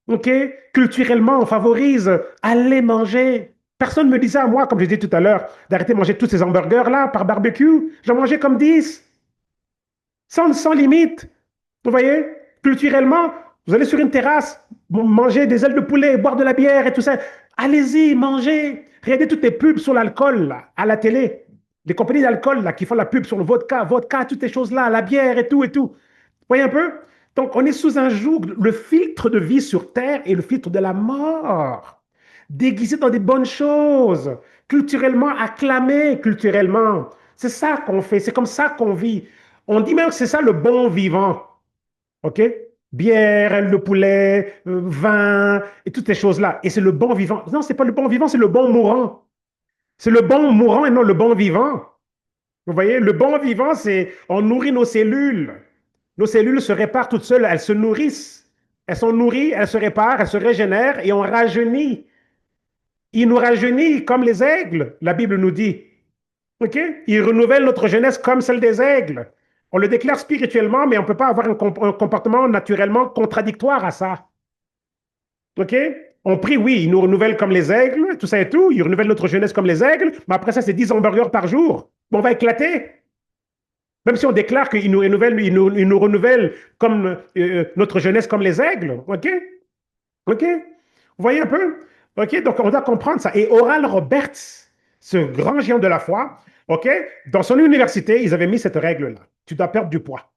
OK? Culturellement, on favorise aller manger. Personne ne me disait à moi, comme je disais tout à l'heure, d'arrêter de manger tous ces hamburgers-là par barbecue. J'en mangeais comme 10, sans limite. Vous voyez? Culturellement, vous allez sur une terrasse, manger des ailes de poulet, boire de la bière et tout ça. Allez-y, mangez. Regardez toutes les pubs sur l'alcool à la télé. Les compagnies d'alcool là, qui font la pub sur le vodka, toutes ces choses-là, la bière et tout et tout. Vous voyez un peu? Donc, on est sous un joug. Le filtre de vie sur Terre est le filtre de la mort. Déguisé dans des bonnes choses. Culturellement, acclamé culturellement. C'est ça qu'on fait. C'est comme ça qu'on vit. On dit même que c'est ça le bon vivant. OK? Bière, aile de poulet, vin, et toutes ces choses-là. Et c'est le bon vivant. Non, c'est pas le bon vivant, c'est le bon mourant. C'est le bon mourant et non le bon vivant. Vous voyez, le bon vivant, c'est on nourrit nos cellules. Nos cellules se réparent toutes seules, elles se nourrissent. Elles sont nourries, elles se réparent, elles se régénèrent et on rajeunit. Il nous rajeunit comme les aigles, la Bible nous dit. OK? Il renouvelle notre jeunesse comme celle des aigles. On le déclare spirituellement, mais on ne peut pas avoir un comportement naturellement contradictoire à ça. OK? On prie, oui, il nous renouvelle comme les aigles, tout ça et tout. Il renouvelle notre jeunesse comme les aigles, mais après ça, c'est 10 hamburgers par jour. On va éclater. Même si on déclare qu'il nous renouvelle, il nous renouvelle comme notre jeunesse comme les aigles. OK? OK? Vous voyez un peu? OK? Donc, on doit comprendre ça. Et Oral Roberts, ce grand géant de la foi, OK? Dans son université, ils avaient mis cette règle-là. Tu dois perdre du poids.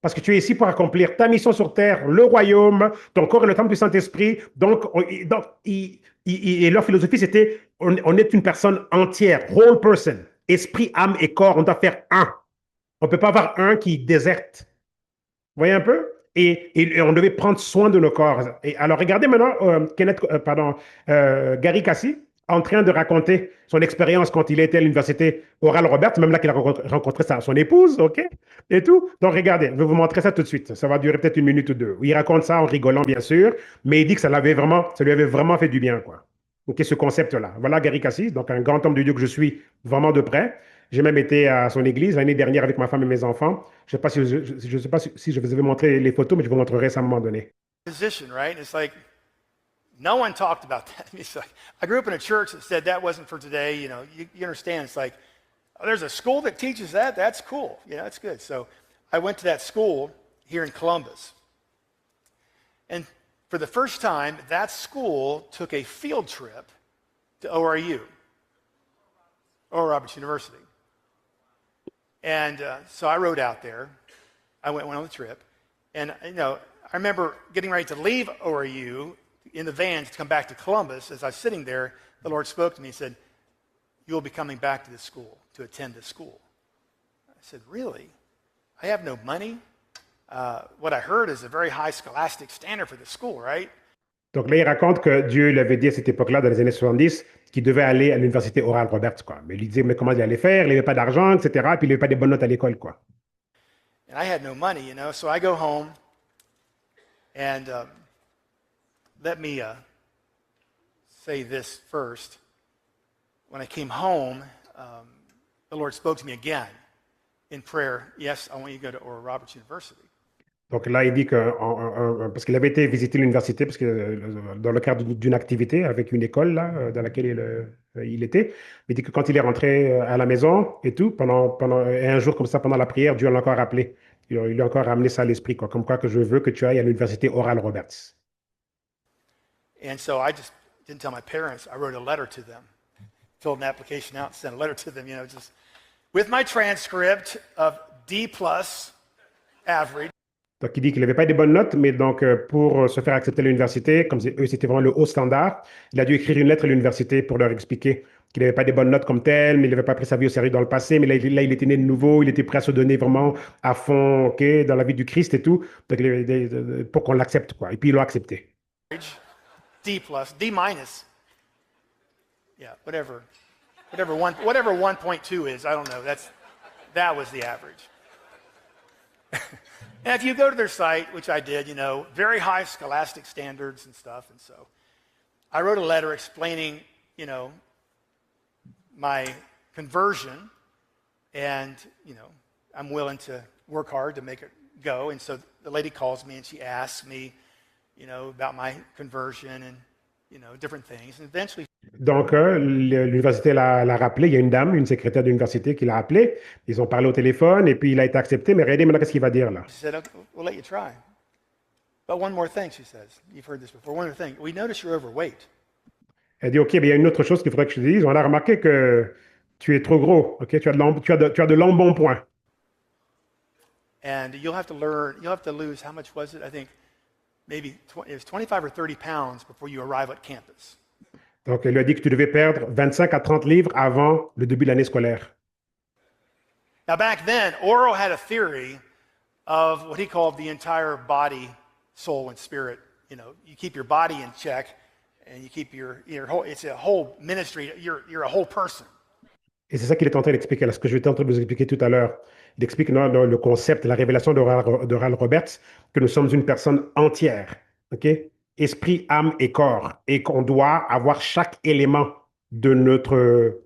Parce que tu es ici pour accomplir ta mission sur terre, le royaume, ton corps est le temple du Saint-Esprit. Et leur philosophie, c'était on est une personne entière, whole person, esprit, âme et corps. On doit faire un. On ne peut pas avoir un qui déserte. Vous voyez un peu? Et on devait prendre soin de nos corps. Et alors, regardez maintenant Gary Cassi en train de raconter son expérience quand il était à l'université Oral Roberts, même là qu'il a rencontré son épouse, OK? Et tout. Donc, regardez, je vais vous montrer ça tout de suite. Ça va durer peut-être une minute ou deux. Il raconte ça en rigolant, bien sûr, mais il dit que ça lui avait vraiment fait du bien, quoi. OK, ce concept-là. Voilà Gary Cassis, donc un grand homme de Dieu que je suis vraiment de près. J'ai même été à son église l'année dernière avec ma femme et mes enfants. Je ne sais pas si je sais pas si je vous avais montré les photos, mais je vous montrerai ça à un moment donné. Position, right? It's like no one talked about that. It's like I grew up in a church that said that wasn't for today. You know, you understand. It's like oh, there's a school that teaches that. That's cool. You know, that's good. So I went to that school here in Columbus, and for the first time, that school took a field trip to ORU, Oral Roberts University. And so I rode out there. I went on the trip. And, you know, I remember getting ready to leave ORU in the van to come back to Columbus. As I was sitting there, the Lord spoke to me and said, you'll be coming back to this school, to attend this school. I said, really? I have no money? What I heard is a very high scholastic standard for the school, right? Donc là, il raconte que Dieu lui avait dit à cette époque-là, dans les années 70, qu'il devait aller à l'université Oral Roberts, quoi. Mais il lui disait, mais comment il allait faire? Il n'avait pas d'argent, etc. Puis il n'avait pas des bonnes notes à l'école, quoi. And I had no money, you know, so I go home and let me say this first. When I came home, the Lord spoke to me again in prayer. Yes, I want you to go to Oral Roberts University. Donc là, il dit que, parce qu'il avait été visiter l'université, parce que dans le cadre d'une activité avec une école là, dans laquelle il était, il dit que quand il est rentré à la maison et tout, et un jour comme ça, pendant la prière, Dieu l'a encore rappelé. Il lui a encore ramené ça à l'esprit, quoi, comme quoi que je veux que tu ailles à l'université Oral Roberts. And so I just didn't tell my parents. I wrote a letter to them, filled an application out, sent a letter to them, just with my transcript of D plus average. Donc, il dit qu'il n'avait pas des bonnes notes, mais donc, pour se faire accepter à l'université, comme eux, c'était vraiment le haut standard, il a dû écrire une lettre à l'université pour leur expliquer qu'il n'avait pas des bonnes notes comme tel, mais il n'avait pas pris sa vie au sérieux dans le passé, mais là, il était né de nouveau, il était prêt à se donner vraiment à fond, OK, dans la vie du Christ et tout, donc, pour qu'on l'accepte, quoi. Et puis, ils l'ont accepté. D plus, D minus. Yeah, whatever 1.2 is, I don't know. That was the average. And if you go to their site, which I did, very high scholastic standards and stuff. And so I wrote a letter explaining, my conversion. And, I'm willing to work hard to make it go. And so the lady calls me and she asks me, about my conversion and, different things. And eventually, Donc, l'université l'a rappelé. Il y a une dame, une secrétaire d'université qui l'a appelé. Ils ont parlé au téléphone et puis il a été accepté. Mais regardez maintenant qu'est-ce qu'il va dire là. she said, okay, we'll let you try. But one more thing, she says. You've heard this before. One more thing. We notice you're overweight. Elle dit, OK, mais il y a une autre chose qu'il faudrait que je te dise. On a remarqué que tu es trop gros. OK, tu as de l'embonpoint. And you'll have to lose, how much was it? I think maybe it was 25 or 30 pounds before you arrive at campus. Donc, elle lui a dit que tu devais perdre 25 à 30 livres avant le début de l'année scolaire. Now, back then, Oro had a theory of what he called the entire body, soul, and spirit. You keep your body in check, and you keep your whole. It's a whole ministry. You're a whole person. Et c'est ça qu'il est en train d'expliquer, là, ce que je suis en train de vous expliquer tout à l'heure. Il explique dans le concept, la révélation d'Oral Roberts, que nous sommes une personne entière. OK? Esprit, âme et corps, et qu'on doit avoir chaque élément de notre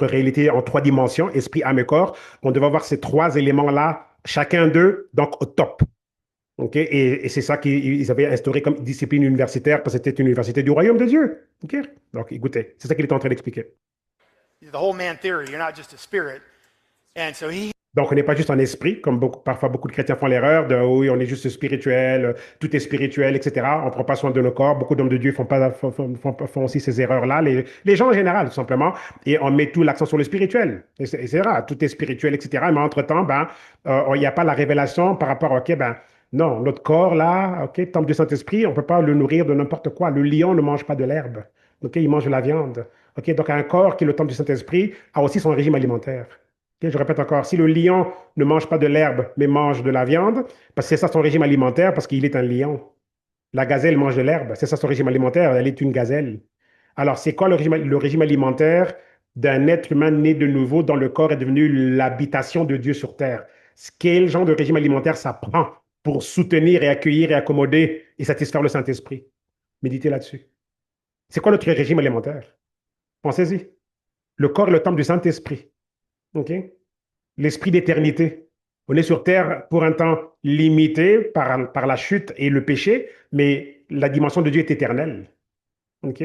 réalité en 3 dimensions, esprit, âme et corps. On devait avoir ces 3 éléments-là, chacun d'eux, donc au top. Okay? Et c'est ça qu'ils avaient instauré comme discipline universitaire, parce que c'était une université du royaume de Dieu. Okay? Donc, écoutez, c'est ça qu'il est en train d'expliquer. The whole man theory. You're not just a spirit. And so Donc, on n'est pas juste un esprit, comme parfois beaucoup de chrétiens font l'erreur de oui, on est juste spirituel, tout est spirituel, etc. On ne prend pas soin de nos corps. Beaucoup d'hommes de Dieu font aussi ces erreurs-là. Les gens en général, tout simplement. Et on met tout l'accent sur le spirituel, etc. Tout est spirituel, etc. Mais entre-temps, il n'y a pas la révélation par rapport, OK, non, notre corps, là, OK, temple du Saint-Esprit, on ne peut pas le nourrir de n'importe quoi. Le lion ne mange pas de l'herbe. OK, il mange de la viande. OK, donc un corps qui est le temple du Saint-Esprit a aussi son régime alimentaire. Okay, je répète encore, si le lion ne mange pas de l'herbe, mais mange de la viande, parce que c'est ça son régime alimentaire, parce qu'il est un lion. La gazelle mange de l'herbe, c'est ça son régime alimentaire, elle est une gazelle. Alors, c'est quoi le régime alimentaire d'un être humain né de nouveau dont le corps est devenu l'habitation de Dieu sur terre? Quel genre de régime alimentaire ça prend pour soutenir et accueillir et accommoder et satisfaire le Saint-Esprit? Méditez là-dessus. C'est quoi notre régime alimentaire? Pensez-y. Le corps est le temple du Saint-Esprit. OK? L'esprit d'éternité. On est sur terre pour un temps limité par la chute et le péché, mais la dimension de Dieu est éternelle. OK?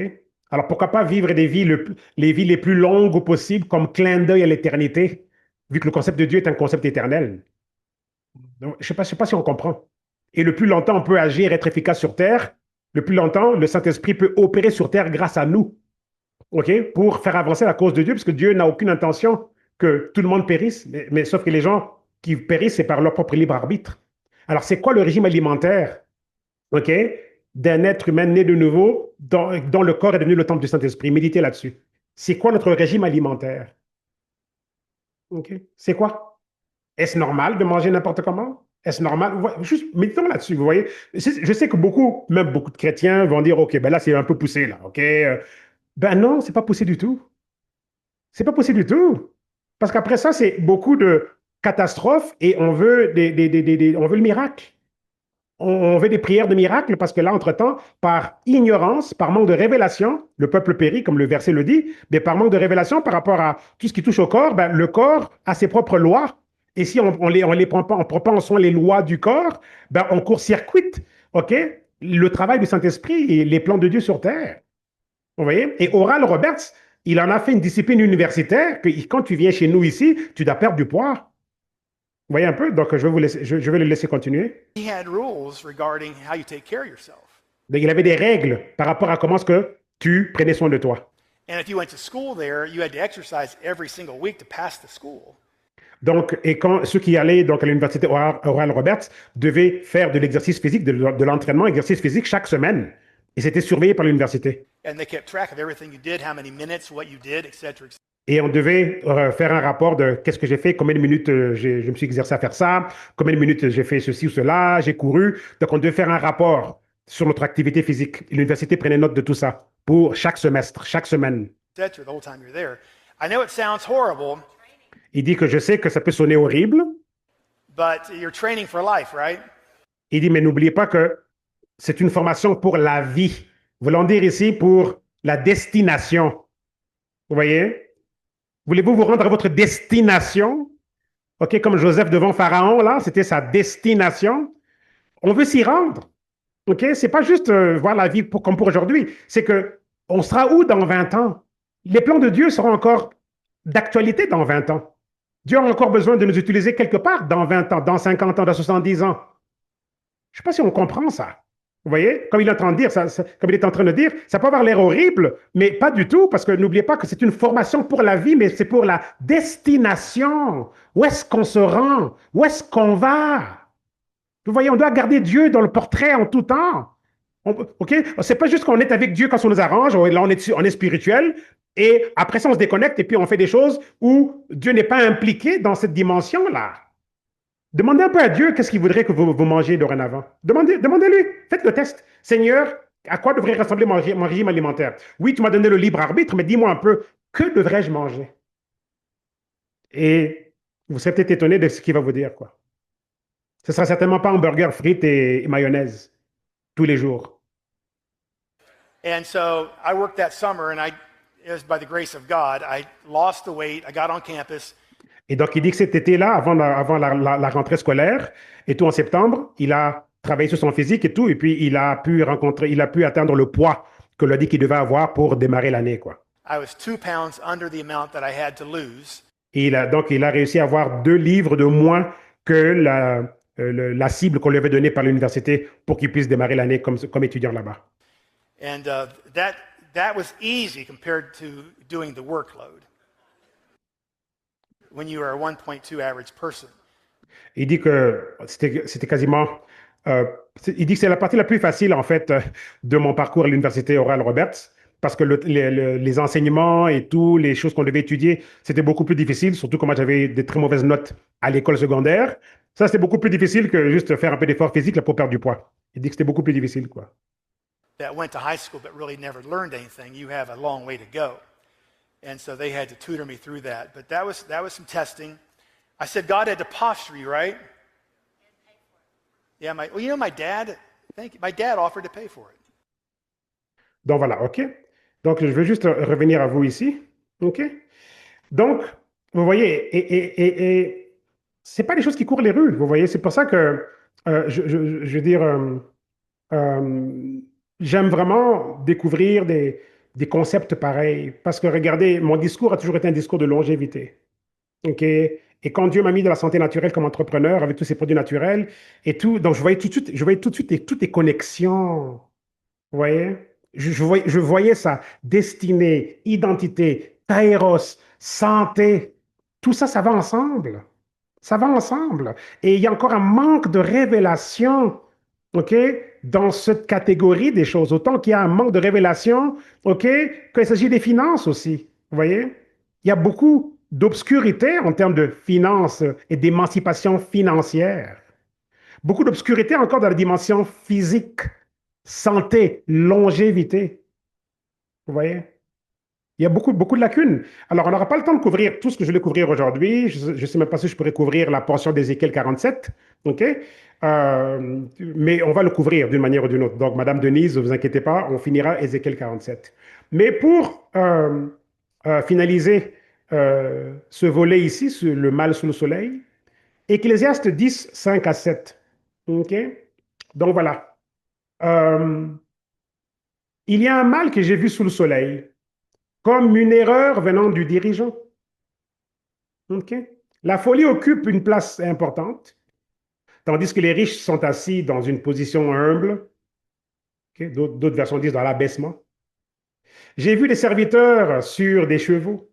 Alors pourquoi pas vivre les vies les plus longues possibles comme clin d'œil à l'éternité, vu que le concept de Dieu est un concept éternel. Donc, je ne sais pas si on comprend. Et le plus longtemps on peut agir, être efficace sur terre, le plus longtemps le Saint-Esprit peut opérer sur terre grâce à nous. OK? Pour faire avancer la cause de Dieu, parce que Dieu n'a aucune intention que tout le monde périsse, mais sauf que les gens qui périssent, c'est par leur propre libre arbitre. Alors, c'est quoi le régime alimentaire, OK, d'un être humain né de nouveau, dont le corps est devenu le temple du Saint-Esprit? Méditez là-dessus. C'est quoi notre régime alimentaire? OK? C'est quoi? Est-ce normal de manger n'importe comment? Est-ce normal? Juste méditons là-dessus, vous voyez. Je sais que même beaucoup de chrétiens vont dire, OK, là, c'est un peu poussé, là, OK? Non, c'est pas poussé du tout. C'est pas poussé du tout. Parce qu'après ça, c'est beaucoup de catastrophes et on veut le miracle. on veut des prières de miracle parce que là, entre-temps, par ignorance, par manque de révélation, le peuple périt, comme le verset le dit, mais par manque de révélation par rapport à tout ce qui touche au corps, ben, le corps a ses propres lois. Et si on les prend pas, on prend pas en soin les lois du corps, ben, on court-circuite, OK, le travail du Saint-Esprit et les plans de Dieu sur terre. Vous voyez? Et Oral Roberts, il en a fait une discipline universitaire que quand tu viens chez nous ici, tu dois perdre du poids. Vous voyez un peu? Donc, je vais le laisser continuer. He had rules regarding how you take care of yourself. Donc, il avait des règles par rapport à comment est-ce que tu prenais soin de toi. And if you went to school there, you had to exercise every single week to pass the school. Donc, et quand ceux qui allaient donc, à l'université Oral Roberts devaient faire de l'exercice physique, de l'entraînement, exercice physique chaque semaine. Et c'était surveillé par l'université. And they kept track of everything you did, how many minutes, what you did, etc. Et on devait faire un rapport de qu'est-ce que j'ai fait, combien de minutes je me suis exercé à faire ça, combien de minutes j'ai fait ceci ou cela, j'ai couru. Donc, on devait faire un rapport sur notre activité physique. Et l'université prenait note de tout ça pour chaque semestre, chaque semaine. The whole time you're there. I know it sounds horrible, Il dit que je sais que ça peut sonner horrible. but you're training for life, right? Il dit, mais n'oubliez pas que c'est une formation pour la vie. Voulant dire ici pour la destination. Vous voyez? Voulez-vous vous rendre à votre destination? OK, comme Joseph devant Pharaon, là, c'était sa destination. On veut s'y rendre. OK? C'est pas juste voir la vie comme pour aujourd'hui. C'est que on sera où dans 20 ans? Les plans de Dieu seront encore d'actualité dans 20 ans. Dieu a encore besoin de nous utiliser quelque part dans 20 ans, dans 50 ans, dans 70 ans. Je ne sais pas si on comprend ça. Vous voyez, comme il est en train de dire, comme il est en train de dire, ça peut avoir l'air horrible, mais pas du tout, parce que n'oubliez pas que c'est une formation pour la vie, mais c'est pour la destination. Où est-ce qu'on se rend? Où est-ce qu'on va? Vous voyez, on doit garder Dieu dans le portrait en tout temps. OK? C'est pas juste qu'on est avec Dieu quand ça nous arrange, là on est spirituel, et après ça on se déconnecte et puis on fait des choses où Dieu n'est pas impliqué dans cette dimension-là. Demandez un peu à Dieu qu'est-ce qu'il voudrait que vous mangez dorénavant. Demandez-lui. Faites le test. Seigneur, à quoi devrait ressembler mon régime alimentaire? Oui, tu m'as donné le libre arbitre, mais dis-moi un peu, que devrais-je manger? Et vous serez peut-être étonné de ce qu'il va vous dire, quoi. Ce ne sera certainement pas hamburger, frites et mayonnaise tous les jours. And so I worked that summer, and it was by the grace of God, I lost the weight. I got on campus. Et donc, il dit que cet été-là, avant la rentrée scolaire, et tout en septembre, il a travaillé sur son physique et tout, et puis il a pu atteindre le poids que l'a dit qu'il devait avoir pour démarrer l'année, quoi. I was 2 pounds under the amount that I had to lose. Et donc, il a réussi à avoir 2 livres de moins que la cible qu'on lui avait donnée par l'université pour qu'il puisse démarrer l'année comme étudiant là-bas. And that was easy compared to doing the workload when you are a 1.2 average person. Il dit que c'était quasiment. Il dit que c'est la partie la plus facile, en fait, de mon parcours à l'université Oral Roberts, parce que les enseignements et tout, les choses qu'on devait étudier, c'était beaucoup plus difficile, surtout quand moi j'avais des très mauvaises notes à l'école secondaire. Ça, c'était beaucoup plus difficile que juste faire un peu d'effort physique là, pour perdre du poids. Il dit que c'était beaucoup plus difficile, quoi. That went to high school but really never learned anything. You have a long way to go. And so they had to tutor me through that. But that was some testing. I said God had to posture you, right? Yeah, my dad, thank you. My dad offered to pay for it. Donc voilà, OK. Donc je veux juste revenir à vous ici. OK. Donc, vous voyez, et c'est pas des choses qui courent les rues, vous voyez. C'est pour ça que je veux dire, euh, j'aime vraiment découvrir des concepts pareils. Parce que regardez, mon discours a toujours été un discours de longévité. OK? Et quand Dieu m'a mis dans la santé naturelle comme entrepreneur avec tous ces produits naturels et tout, donc je voyais tout de suite toutes les connexions. Vous voyez? Je voyais ça. Destinée, identité, kairos, santé. Tout ça, ça va ensemble. Ça va ensemble. Et il y a encore un manque de révélation, OK, dans cette catégorie des choses. Autant qu'il y a un manque de révélation, OK, qu'il s'agit des finances aussi. Vous voyez? Il y a beaucoup d'obscurité en termes de finances et d'émancipation financière. Beaucoup d'obscurité encore dans la dimension physique, santé, longévité. Vous voyez? Il y a beaucoup, beaucoup de lacunes. Alors, on n'aura pas le temps de couvrir tout ce que je vais couvrir aujourd'hui. Je ne sais même pas si je pourrais couvrir la portion d'Ézéchiel 47. OK? Mais on va le couvrir d'une manière ou d'une autre. Donc, Madame Denise, ne vous inquiétez pas, on finira Ézéchiel 47. Mais pour finaliser ce volet ici, sur le mal sous le soleil, Ecclésiaste 10, 5 à 7. OK? Donc, voilà. Euh, il y a un mal que j'ai vu sous le soleil, comme une erreur venant du dirigeant. OK? La folie occupe une place importante, tandis que les riches sont assis dans une position humble. OK? D'autres versions disent dans l'abaissement. J'ai vu des serviteurs sur des chevaux,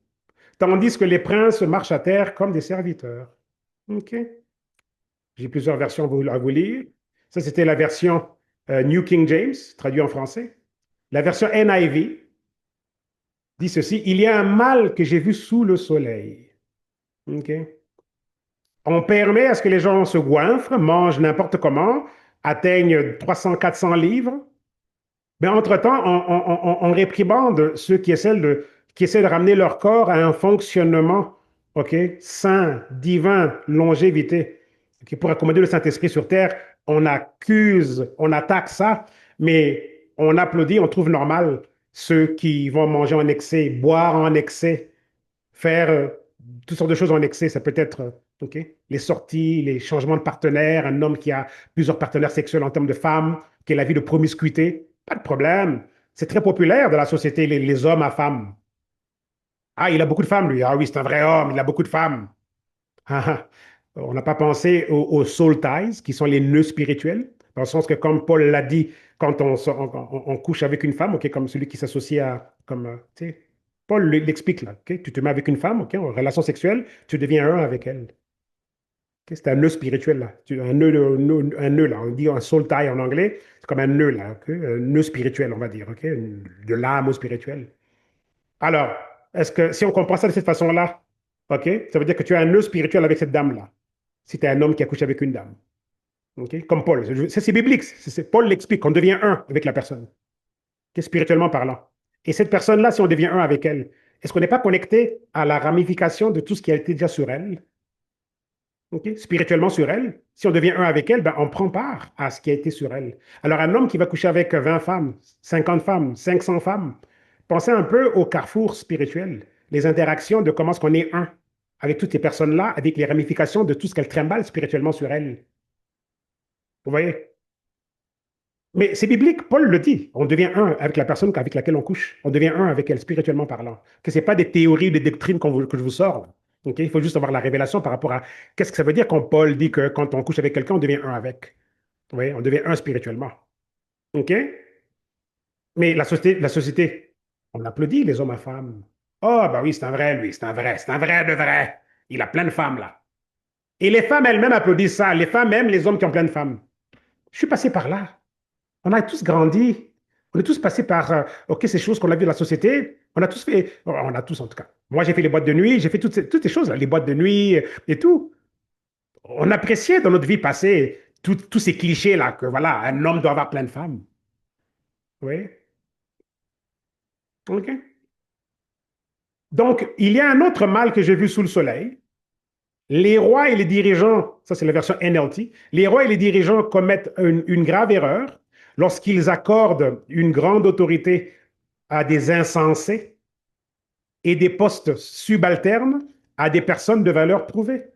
tandis que les princes marchent à terre comme des serviteurs. OK? J'ai plusieurs versions à vous lire. Ça, c'était la version New King James, traduit en français. La version NIV dit ceci: il y a un mal que j'ai vu sous le soleil. OK? On permet à ce que les gens se goinfrent, mangent n'importe comment, atteignent 300, 400 livres. Mais entre-temps, on réprimande ceux qui essaient de ramener leur corps à un fonctionnement, OK, sain, divin, longévité. OK, pour accommoder le Saint-Esprit sur terre, on accuse, on attaque ça, mais on applaudit, on trouve normal ceux qui vont manger en excès, boire en excès, faire toutes sortes de choses en excès. Ça peut être ok, les sorties, les changements de partenaire, un homme qui a plusieurs partenaires sexuels en termes de femmes, qui a la vie de promiscuité. Pas de problème. C'est très populaire dans la société, les hommes à femmes. Ah, il a beaucoup de femmes, lui. Ah oui, c'est un vrai homme, il a beaucoup de femmes. Ah, ah. On n'a pas pensé aux soul ties, qui sont les nœuds spirituels, dans le sens que, comme Paul l'a dit, quand on couche avec une femme, ok, comme celui qui s'associe à, comme, tu sais, Paul l'explique là, ok, tu te mets avec une femme, ok, en relation sexuelle, tu deviens un avec elle. Ok, c'est un nœud spirituel là, un nœud là, on dit un soul tie en anglais, c'est comme un nœud là, ok, un nœud spirituel, on va dire, ok, de l'âme au spirituel. Alors, est-ce que si on comprend ça de cette façon-là, ok, ça veut dire que tu as un nœud spirituel avec cette dame-là, si tu es un homme qui a couché avec une dame. Ok, comme Paul. Ça, c'est biblique. Paul l'explique. On devient un avec la personne, ok, spirituellement parlant. Et cette personne-là, si on devient un avec elle, est-ce qu'on n'est pas connecté à la ramification de tout ce qui a été déjà sur elle, ok, spirituellement sur elle? Si on devient un avec elle, ben, on prend part à ce qui a été sur elle. Alors, un homme qui va coucher avec 20 femmes, 50 femmes, 500 femmes, pensez un peu au carrefour spirituel, les interactions de comment est-ce qu'on est un avec toutes ces personnes-là, avec les ramifications de tout ce qu'elles trimballent spirituellement sur elle. Vous voyez? Mais c'est biblique, Paul le dit. On devient un avec la personne avec laquelle on couche. On devient un avec elle, spirituellement parlant. Que ce n'est pas des théories ou des doctrines que je vous sors, là. Ok. Il faut juste avoir la révélation par rapport à qu'est-ce que ça veut dire quand Paul dit que quand on couche avec quelqu'un, on devient un avec. Oui, on devient un spirituellement. OK? Mais la société, on applaudit les hommes à femmes. Ah, bah oui, c'est un vrai, lui, c'est un vrai de vrai. Il a plein de femmes, là. Et les femmes elles-mêmes applaudissent ça. Les femmes aiment les hommes qui ont plein de femmes. Je suis passé par là. On a tous grandi. On est tous passés par OK, ces choses qu'on a vues dans la société. On a tous fait, on a tous en tout cas. Moi, j'ai fait les boîtes de nuit, j'ai fait toutes ces choses, là, les boîtes de nuit et tout. On appréciait dans notre vie passée tous ces clichés-là, que voilà, un homme doit avoir plein de femmes. Oui, OK. Donc, il y a un autre mal que j'ai vu sous le soleil. Les rois et les dirigeants, ça c'est la version NLT, les rois et les dirigeants commettent une grave erreur lorsqu'ils accordent une grande autorité à des insensés et des postes subalternes à des personnes de valeur prouvée.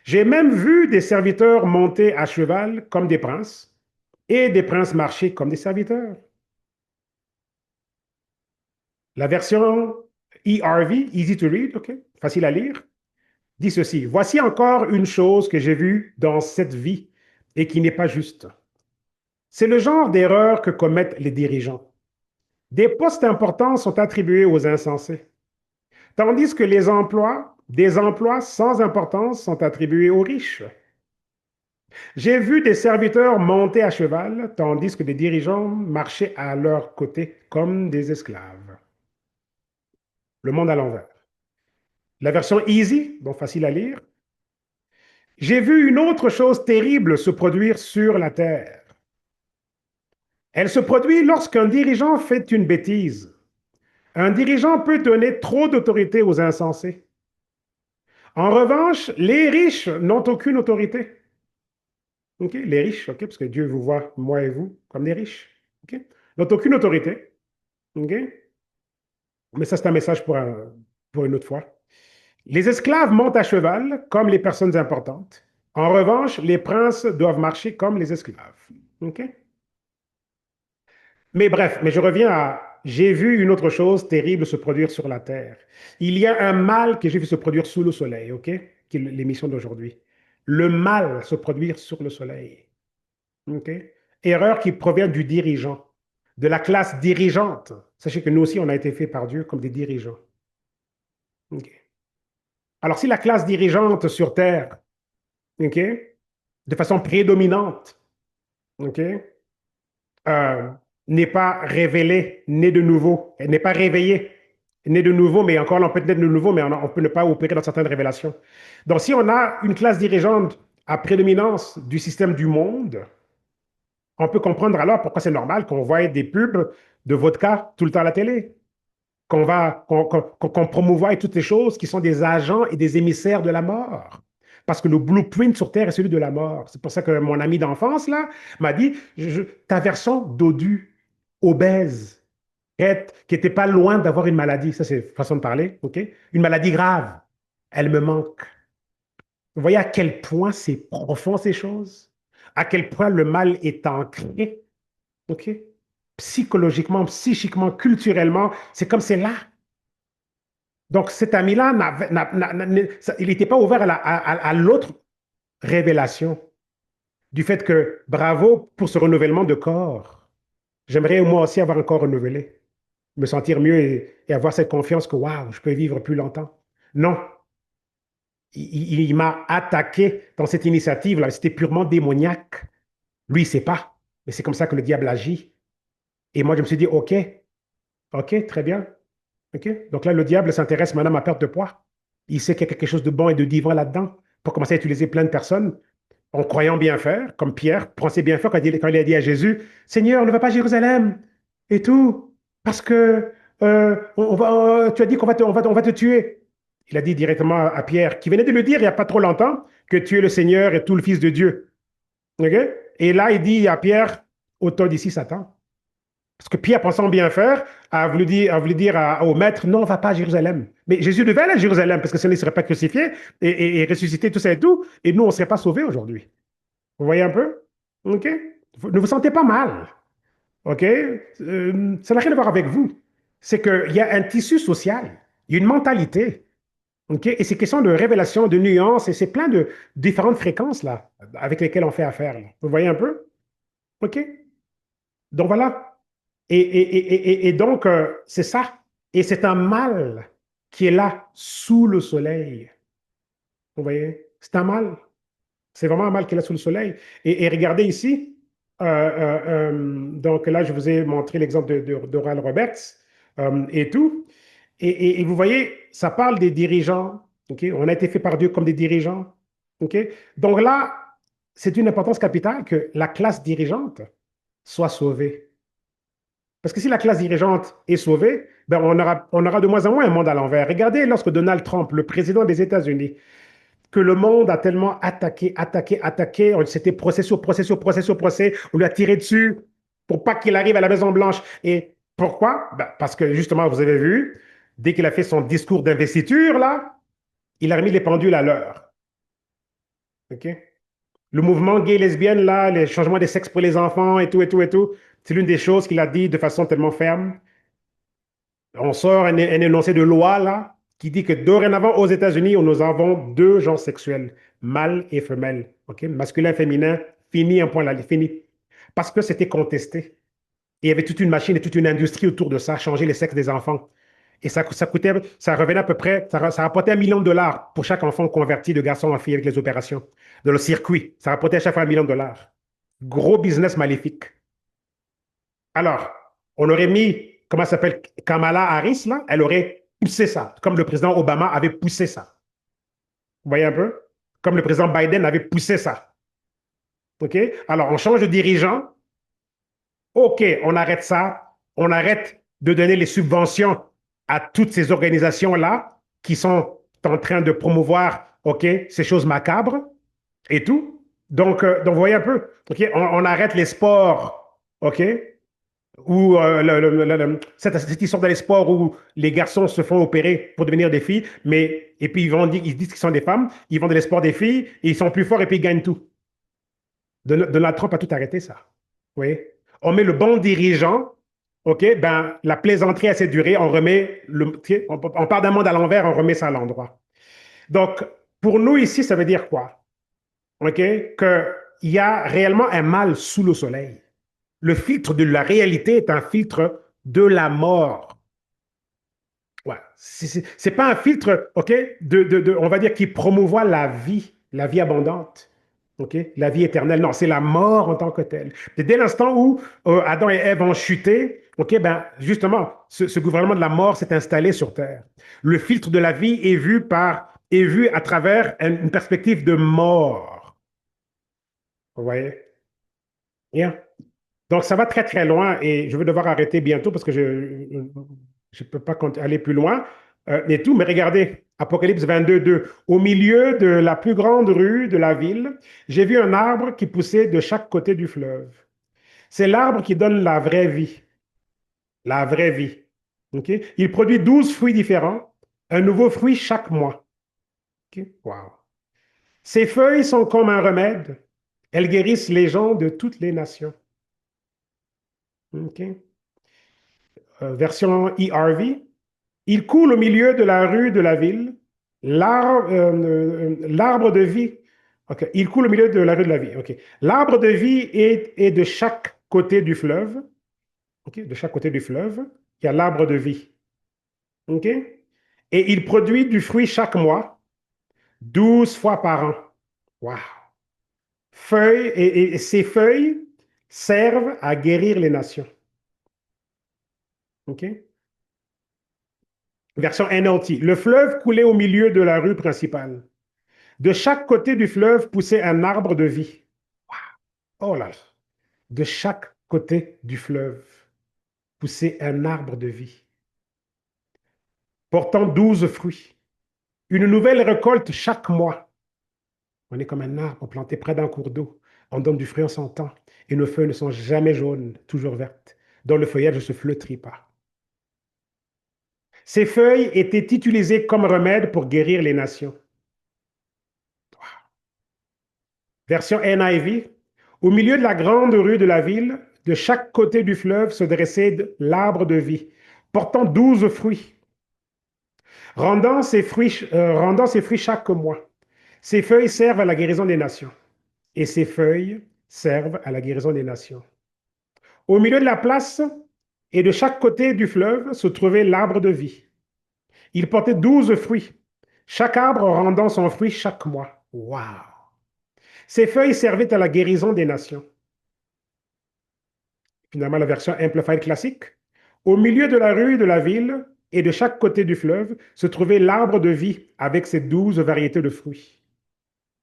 J'ai même vu des serviteurs monter à cheval comme des princes et des princes marcher comme des serviteurs. La version ERV, easy to read, okay, facile à lire, dit ceci: voici encore une chose que j'ai vue dans cette vie et qui n'est pas juste. C'est le genre d'erreur que commettent les dirigeants. Des postes importants sont attribués aux insensés, tandis que des emplois sans importance sont attribués aux riches. J'ai vu des serviteurs monter à cheval, tandis que des dirigeants marchaient à leur côté comme des esclaves. Le monde à l'envers. La version easy, donc facile à lire. J'ai vu une autre chose terrible se produire sur la terre. Elle se produit lorsqu'un dirigeant fait une bêtise. Un dirigeant peut donner trop d'autorité aux insensés. En revanche, les riches n'ont aucune autorité. Ok. Les riches, ok, parce que Dieu vous voit, moi et vous, comme des riches. Ok. N'ont aucune autorité. Ok. Mais ça, c'est un message pour une autre fois. Les esclaves montent à cheval comme les personnes importantes. En revanche, les princes doivent marcher comme les esclaves. OK? Mais bref, mais je reviens à... J'ai vu une autre chose terrible se produire sur la terre. Il y a un mal que j'ai vu se produire sous le soleil, OK? Qui est l'émission d'aujourd'hui. Le mal se produire sur le soleil. OK? Erreur qui provient du dirigeant, de la classe dirigeante. Sachez que nous aussi, on a été fait par Dieu comme des dirigeants. OK? Alors, si la classe dirigeante sur terre, OK, de façon prédominante, OK, euh, n'est pas révélée, née de nouveau, elle n'est pas réveillée, née de nouveau, mais encore là, on peut naître de nouveau, mais on peut ne pas opérer dans certaines révélations. Donc, si on a une classe dirigeante à prédominance du système du monde, on peut comprendre alors pourquoi c'est normal qu'on voie des pubs de vodka tout le temps à la télé, qu'on promouvoie toutes les choses qui sont des agents et des émissaires de la mort. Parce que le blueprint sur Terre est celui de la mort. C'est pour ça que mon ami d'enfance, là, m'a dit, ta version dodu, obèse, qui n'était pas loin d'avoir une maladie, ça c'est façon de parler, OK? Une maladie grave, elle me manque. Vous voyez à quel point c'est profond ces choses? À quel point le mal est ancré, OK? Psychologiquement, psychiquement, culturellement, c'est comme c'est là. Donc, cet ami-là, il n'était pas ouvert à l'autre révélation du fait que, bravo pour ce renouvellement de corps. J'aimerais moi aussi avoir un corps renouvelé, me sentir mieux et avoir cette confiance que, waouh, je peux vivre plus longtemps. Non, il m'a attaqué dans cette initiative-là. C'était purement démoniaque. Lui, il ne sait pas, mais c'est comme ça que le diable agit. Et moi, je me suis dit, OK, OK, très bien. OK? Donc là, le diable s'intéresse maintenant à ma perte de poids. Il sait qu'il y a quelque chose de bon et de divin là-dedans pour commencer à utiliser plein de personnes en croyant bien faire, comme Pierre pensait bien faire quand il a dit à Jésus, Seigneur, ne va pas à Jérusalem et tout, parce que tu as dit on va te tuer. Il a dit directement à Pierre, qui venait de le dire il n'y a pas trop longtemps, que tu es le Seigneur et tout le Fils de Dieu. OK? Et là, il dit à Pierre, ôte-toi d'ici, Satan. Parce que Pierre, pensant bien faire, a voulu dire au maître, non, on ne va pas à Jérusalem. Mais Jésus devait aller à Jérusalem, parce que sinon il ne serait pas crucifié et ressuscité, tout ça et tout, et nous, on ne serait pas sauvés aujourd'hui. Vous voyez un peu? OK? Ne vous sentez pas mal. OK? Ça n'a rien à voir avec vous. C'est qu'il y a un tissu social, il y a une mentalité. OK? Et c'est question de révélation, de nuances, et c'est plein de différentes fréquences, là, avec lesquelles on fait affaire, là. Vous voyez un peu? OK? Donc voilà. Et donc, c'est ça. Et c'est un mal qui est là, sous le soleil. Vous voyez? C'est un mal. C'est vraiment un mal qui est là sous le soleil. Et regardez ici. Donc là, je vous ai montré l'exemple d'Oral Roberts et tout. Et vous voyez, ça parle des dirigeants. OK? On a été fait par Dieu comme des dirigeants. OK? Donc là, c'est d'une importance capitale que la classe dirigeante soit sauvée. Parce que si la classe dirigeante est sauvée, ben on aura de moins en moins un monde à l'envers. Regardez lorsque Donald Trump, le président des États-Unis, que le monde a tellement attaqué, attaqué, attaqué, c'était procès sur procès sur procès sur procès, on lui a tiré dessus pour pas qu'il arrive à la Maison-Blanche. Et pourquoi? Ben, parce que justement, vous avez vu, dès qu'il a fait son discours d'investiture, là, il a remis les pendules à l'heure. OK? Le mouvement gay-lesbienne, là, les changements des sexes pour les enfants et tout, et tout, et tout, c'est l'une des choses qu'il a dit de façon tellement ferme. On sort un énoncé de loi là qui dit que dorénavant aux États-Unis, nous avons deux genres sexuels, mâle et femelle, ok, masculin, féminin, fini un point là, fini, parce que c'était contesté. Et il y avait toute une machine et toute une industrie autour de ça, changer les sexes des enfants. Et ça coûtait, ça revenait à peu près, ça rapportait $1 million pour chaque enfant converti de garçon en fille avec les opérations, de le circuit. Ça rapportait à chaque fois $1 million. Gros business maléfique. Alors, on aurait mis, comment ça s'appelle, Kamala Harris, là, elle aurait poussé ça, comme le président Obama avait poussé ça. Vous voyez un peu? Comme le président Biden avait poussé ça. OK? Alors, on change de dirigeant. OK, on arrête ça. On arrête de donner les subventions à toutes ces organisations-là qui sont en train de promouvoir, OK, ces choses macabres et tout. Donc, vous voyez un peu, OK, on arrête les sports, OK, ou cette histoire dans les sports où les garçons se font opérer pour devenir des filles, mais, et puis ils disent qu'ils sont des femmes, ils vont dans les sports des filles, et ils sont plus forts et puis ils gagnent tout. Donald Trump a tout arrêté ça. Vous voyez? On met le bon dirigeant, OK, ben, la plaisanterie a assez duré, on remet, on part d'un monde à l'envers, on remet ça à l'endroit. Donc, pour nous ici, ça veut dire quoi? OK? Qu'il y a réellement un mal sous le soleil. Le filtre de la réalité est un filtre de la mort. Ouais. C'est pas un filtre, OK, on va dire, qui promouvoit la vie abondante, OK, la vie éternelle. Non, c'est la mort en tant que telle. Et dès l'instant où Adam et Ève ont chuté, OK, ben, justement, ce gouvernement de la mort s'est installé sur Terre. Le filtre de la vie est vu à travers une perspective de mort. Vous voyez? Bien. Donc, ça va très, très loin et je vais devoir arrêter bientôt parce que je ne peux pas aller plus loin et tout. Mais regardez, Apocalypse 22, 2. Au milieu de la plus grande rue de la ville, j'ai vu un arbre qui poussait de chaque côté du fleuve. C'est l'arbre qui donne la vraie vie. La vraie vie. OK? Il produit 12 fruits différents, un nouveau fruit chaque mois. OK? Wow. Ses feuilles sont comme un remède. Elles guérissent les gens de toutes les nations. OK? Version ERV. Il coule au milieu de la rue de la ville, l'arbre de vie. OK. Il coule au milieu de la rue de la vie. OK. L'arbre de vie est de chaque côté du fleuve. OK. De chaque côté du fleuve, il y a l'arbre de vie. OK. Et il produit du fruit chaque mois, 12 fois par an. Wow. Feuilles, et ces feuilles servent à guérir les nations. OK. Version NLT. Le fleuve coulait au milieu de la rue principale. De chaque côté du fleuve poussait un arbre de vie. Oh là là. De chaque côté du fleuve poussait un arbre de vie, portant 12 fruits. Une nouvelle récolte chaque mois. On est comme un arbre planté près d'un cours d'eau. On donne du fruit en son temps. Et nos feuilles ne sont jamais jaunes, toujours vertes, dont le feuillage ne se flétrit pas. Ces feuilles étaient utilisées comme remède pour guérir les nations. Version NIV. Au milieu de la grande rue de la ville, de chaque côté du fleuve se dressait l'arbre de vie, portant 12 fruits, rendant ses fruits chaque mois. Ses feuilles servent à la guérison des nations. Et ses feuilles servent à la guérison des nations. Au milieu de la place et de chaque côté du fleuve se trouvait l'arbre de vie. Il portait 12 fruits, chaque arbre rendant son fruit chaque mois. Waouh! Ses feuilles servaient à la guérison des nations. Finalement, la version Amplified classique. Au milieu de la rue de la ville et de chaque côté du fleuve se trouvait l'arbre de vie avec ses 12 variétés de fruits.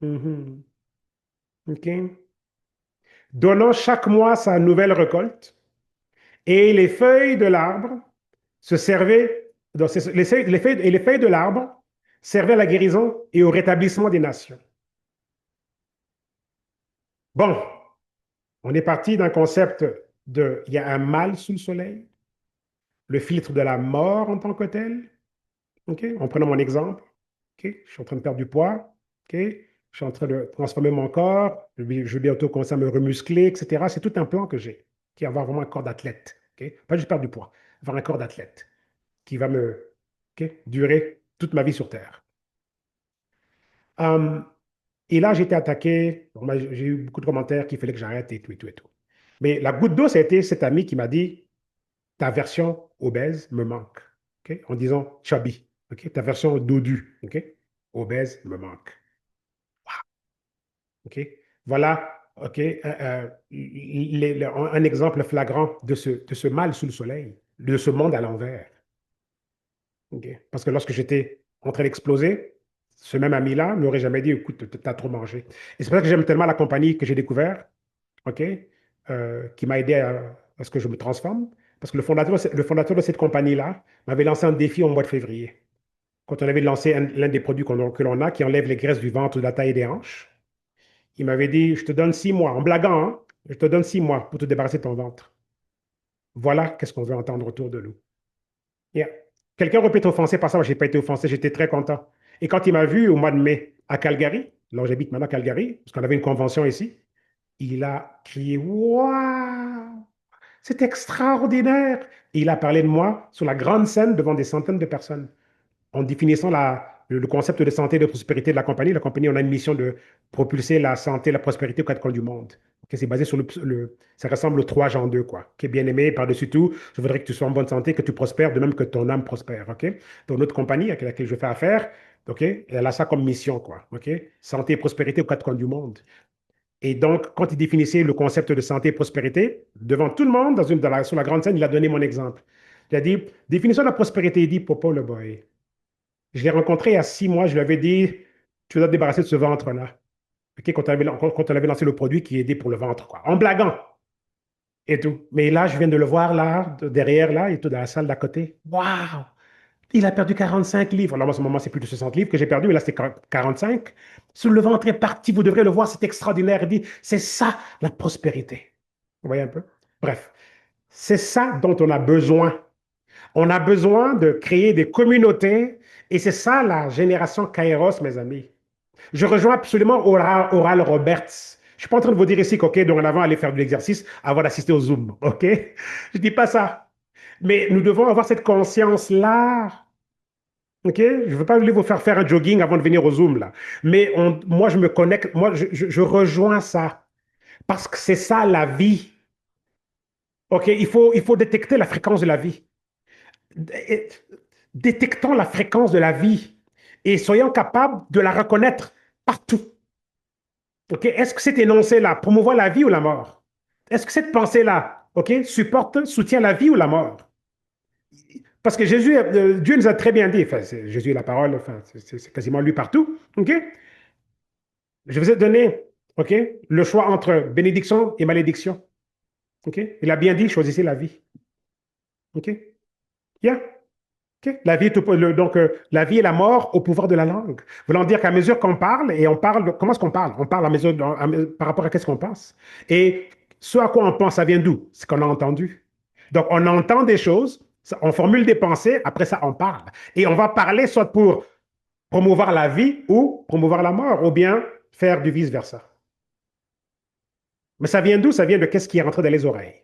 Mhm. OK. Donnant chaque mois sa nouvelle récolte. Et les feuilles de l'arbre se servaient, donc les feuilles de l'arbre servaient à la guérison et au rétablissement des nations. Bon, on est parti d'un concept de, il y a un mal sous le soleil, le filtre de la mort en tant que tel. OK? En prenant mon exemple, OK? Je suis en train de perdre du poids. OK? Je suis en train de transformer mon corps. Je vais bientôt commencer à me remuscler, etc. C'est tout un plan que j'ai, qui est avoir vraiment un corps d'athlète. OK? Pas juste perdre du poids, avoir un corps d'athlète qui va me OK, durer toute ma vie sur Terre. Um, et là, j'ai été attaqué. Bon, j'ai eu beaucoup de commentaires qu'il fallait que j'arrête et tout et tout et tout. Mais la goutte d'eau, ça a été cet ami qui m'a dit, ta version obèse me manque. OK? En disant chubby. OK? Ta version dodu. OK? Obèse me manque. OK? Voilà, OK, un exemple flagrant de ce mal sous le soleil, de ce monde à l'envers. OK? Parce que lorsque j'étais en train d'exploser, ce même ami-là n'aurait jamais dit, écoute, t'as trop mangé. Et c'est pour ça que j'aime tellement la compagnie que j'ai découvert, OK? Qui m'a aidé à ce que je me transforme. Parce que le fondateur de cette compagnie-là m'avait lancé un défi au mois de février. Quand on avait lancé l'un des produits que l'on a, qui enlève les graisses du ventre, de la taille et des hanches, il m'avait dit, je te donne 6 mois, en blaguant, hein, je te donne 6 mois pour te débarrasser de ton ventre. Voilà qu'est-ce qu'on veut entendre autour de nous. Yeah. Quelqu'un aurait pu être offensé par ça, moi, je n'ai pas été offensé, j'étais très content. Et quand il m'a vu au mois de mai à Calgary, là où j'habite maintenant à Calgary, parce qu'on avait une convention ici, il a crié, waouh, c'est extraordinaire. Et il a parlé de moi sur la grande scène devant des centaines de personnes en définissant le concept de santé et de prospérité de la compagnie. La compagnie, on a une mission de propulser la santé et la prospérité aux quatre coins du monde. Ok, c'est basé sur ça ressemble aux 3 Jean 2, quoi. Qui est bien aimé, par-dessus tout, je voudrais que tu sois en bonne santé, que tu prospères, de même que ton âme prospère. Ok? Donc, notre compagnie avec laquelle je fais affaire, ok, elle a ça comme mission, quoi. Ok? Santé et prospérité aux quatre coins du monde. Et donc, quand il définissait le concept de santé et prospérité, devant tout le monde, sur la grande scène, il a donné mon exemple. Il a dit, définition de la prospérité, il dit, Popo le boy. Je l'ai rencontré il y a 6 mois, je lui avais dit, tu dois te débarrasser de ce ventre-là. OK, quand on avait lancé le produit qui aidait pour le ventre, quoi. En blaguant et tout. Mais là, je viens de le voir, là, derrière, là, et tout, dans la salle d'à côté. Waouh! Il a perdu 45 livres. Alors, moi, en ce moment, c'est plus de 60 livres que j'ai perdu, mais là, c'était 45. Sur le ventre est parti, vous devrez le voir, c'est extraordinaire. Il dit, c'est ça, la prospérité. Vous voyez un peu? Bref, c'est ça dont on a besoin. On a besoin de créer des communautés, et c'est ça la génération Kairos, mes amis. Je rejoins absolument Oral Roberts. Je ne suis pas en train de vous dire ici qu'OK, dorénavant, aller faire de l'exercice avant d'assister au Zoom. OK? Je ne dis pas ça. Mais nous devons avoir cette conscience-là. OK? Je ne veux pas vous faire un jogging avant de venir au Zoom, là. Mais moi, je me connecte, moi, je rejoins ça. Parce que c'est ça la vie. OK? Il faut détecter la fréquence de la vie. Détectons la fréquence de la vie et soyons capables de la reconnaître partout. Ok, est-ce que cet énoncé-là promouvoit la vie ou la mort? Est-ce que cette pensée-là, ok, soutient la vie ou la mort? Parce que Dieu nous a très bien dit, enfin, Jésus est la parole, enfin, c'est quasiment lui partout. Ok, je vous ai donné, ok, le choix entre bénédiction et malédiction. Ok, il a bien dit, choisissez la vie. Ok, yeah. Ok. La vie est donc, la vie et la mort au pouvoir de la langue. Voulant dire qu'à mesure qu'on parle, et on parle, comment est-ce qu'on parle? On parle par rapport à qu'est-ce qu'on pense. Et ce à quoi on pense, ça vient d'où? C'est qu'on a entendu. Donc, on entend des choses, on formule des pensées, après ça, on parle. Et on va parler soit pour promouvoir la vie ou promouvoir la mort, ou bien faire du vice-versa. Mais ça vient d'où? Ça vient de qu'est-ce qui est rentré dans les oreilles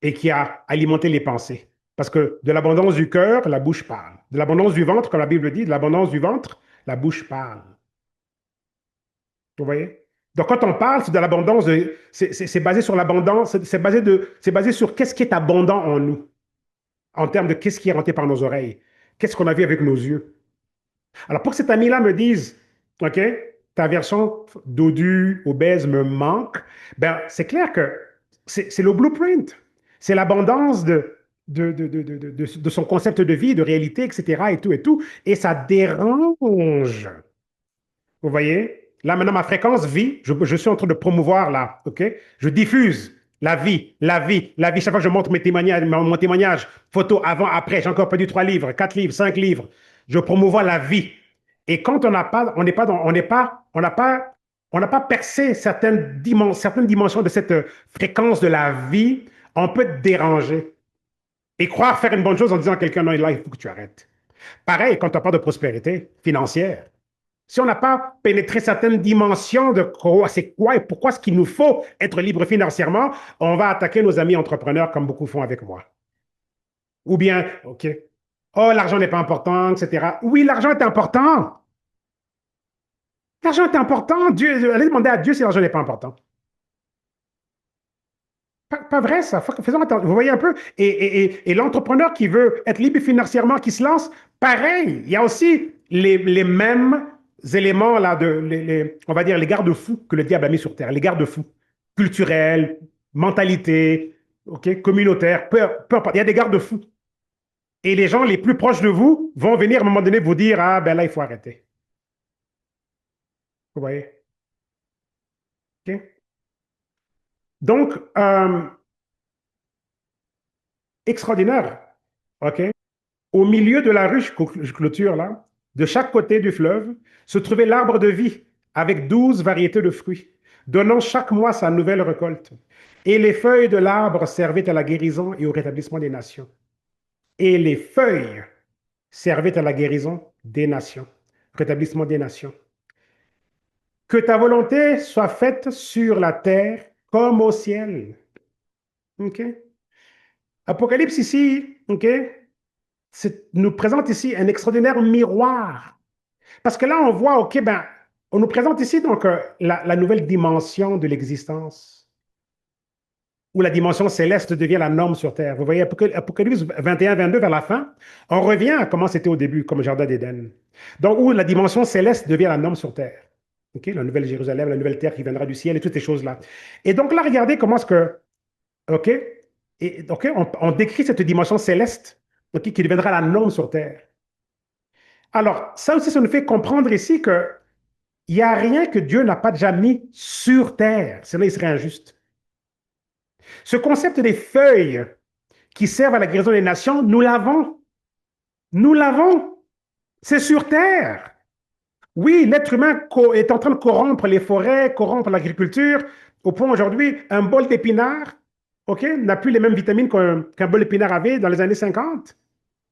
et qui a alimenté les pensées. Parce que de l'abondance du cœur, la bouche parle. De l'abondance du ventre, comme la Bible dit, de l'abondance du ventre, la bouche parle. Vous voyez? Donc quand on parle, c'est de l'abondance, c'est basé sur l'abondance, c'est basé sur qu'est-ce qui est abondant en nous, en termes de qu'est-ce qui est rentré par nos oreilles, qu'est-ce qu'on a vu avec nos yeux. Alors pour que cet ami-là me dise, OK, ta version dodu, obèse me manque, ben c'est clair que c'est le blueprint. C'est l'abondance de son concept de vie, de réalité, etc. et tout et tout. Et ça dérange. Vous voyez? Là, maintenant, ma fréquence vie, je suis en train de promouvoir là, OK? Je diffuse la vie, la vie, la vie. Chaque fois que je montre mon témoignage, photo avant, après, j'ai encore perdu 3 livres, 4 livres, 5 livres. Je promouvois la vie. Et quand on n'a pas, on n'est pas dans, on n'a pas percé certaines dimensions de cette fréquence de la vie, on peut te déranger. Et croire faire une bonne chose en disant à quelqu'un, non, là, il faut que tu arrêtes. Pareil, quand on parle de prospérité financière. Si on n'a pas pénétré certaines dimensions de quoi, c'est quoi et pourquoi est-ce qu'il nous faut être libre financièrement, on va attaquer nos amis entrepreneurs comme beaucoup font avec moi. Ou bien, OK, oh, l'argent n'est pas important, etc. Oui, l'argent est important. L'argent est important. Dieu, allez demander à Dieu si l'argent n'est pas important. Pas vrai, ça. Faisons attention. Vous voyez un peu? Et l'entrepreneur qui veut être libre financièrement, qui se lance, pareil. Il y a aussi les mêmes éléments, là, on va dire, les garde-fous que le diable a mis sur terre. Les garde-fous culturels, mentalité, ok, communautaire, peu importe. Il y a des garde-fous. Et les gens les plus proches de vous vont venir à un moment donné vous dire, ah, ben là, il faut arrêter. Vous voyez? OK? Donc, extraordinaire. OK? Au milieu de la ruche clôture, là, de chaque côté du fleuve, se trouvait l'arbre de vie avec 12 variétés de fruits, donnant chaque mois sa nouvelle récolte. Et les feuilles de l'arbre servaient à la guérison et au rétablissement des nations. Et les feuilles servaient à la guérison des nations, rétablissement des nations. Que ta volonté soit faite sur la terre comme au ciel. OK? Apocalypse ici, OK, nous présente ici un extraordinaire miroir. Parce que là, on voit, OK, ben, on nous présente ici donc la nouvelle dimension de l'existence, où la dimension céleste devient la norme sur Terre. Vous voyez, Apocalypse 21-22 vers la fin, on revient à comment c'était au début, comme le Jardin d'Éden. Donc, où la dimension céleste devient la norme sur Terre. OK, la nouvelle Jérusalem, la nouvelle Terre qui viendra du ciel et toutes ces choses-là. Et donc là, regardez comment est-ce que, OK, on décrit cette dimension céleste, OK, qui deviendra la norme sur Terre. Alors, ça aussi, ça nous fait comprendre ici que il n'y a rien que Dieu n'a pas déjà mis sur terre, sinon il serait injuste. Ce concept des feuilles qui servent à la guérison des nations, nous l'avons. Nous l'avons. C'est sur terre. Oui, l'être humain est en train de corrompre les forêts, corrompre l'agriculture, au point aujourd'hui, un bol d'épinards, OK, n'a plus les mêmes vitamines qu'un bol d'épinards avait dans les années 50.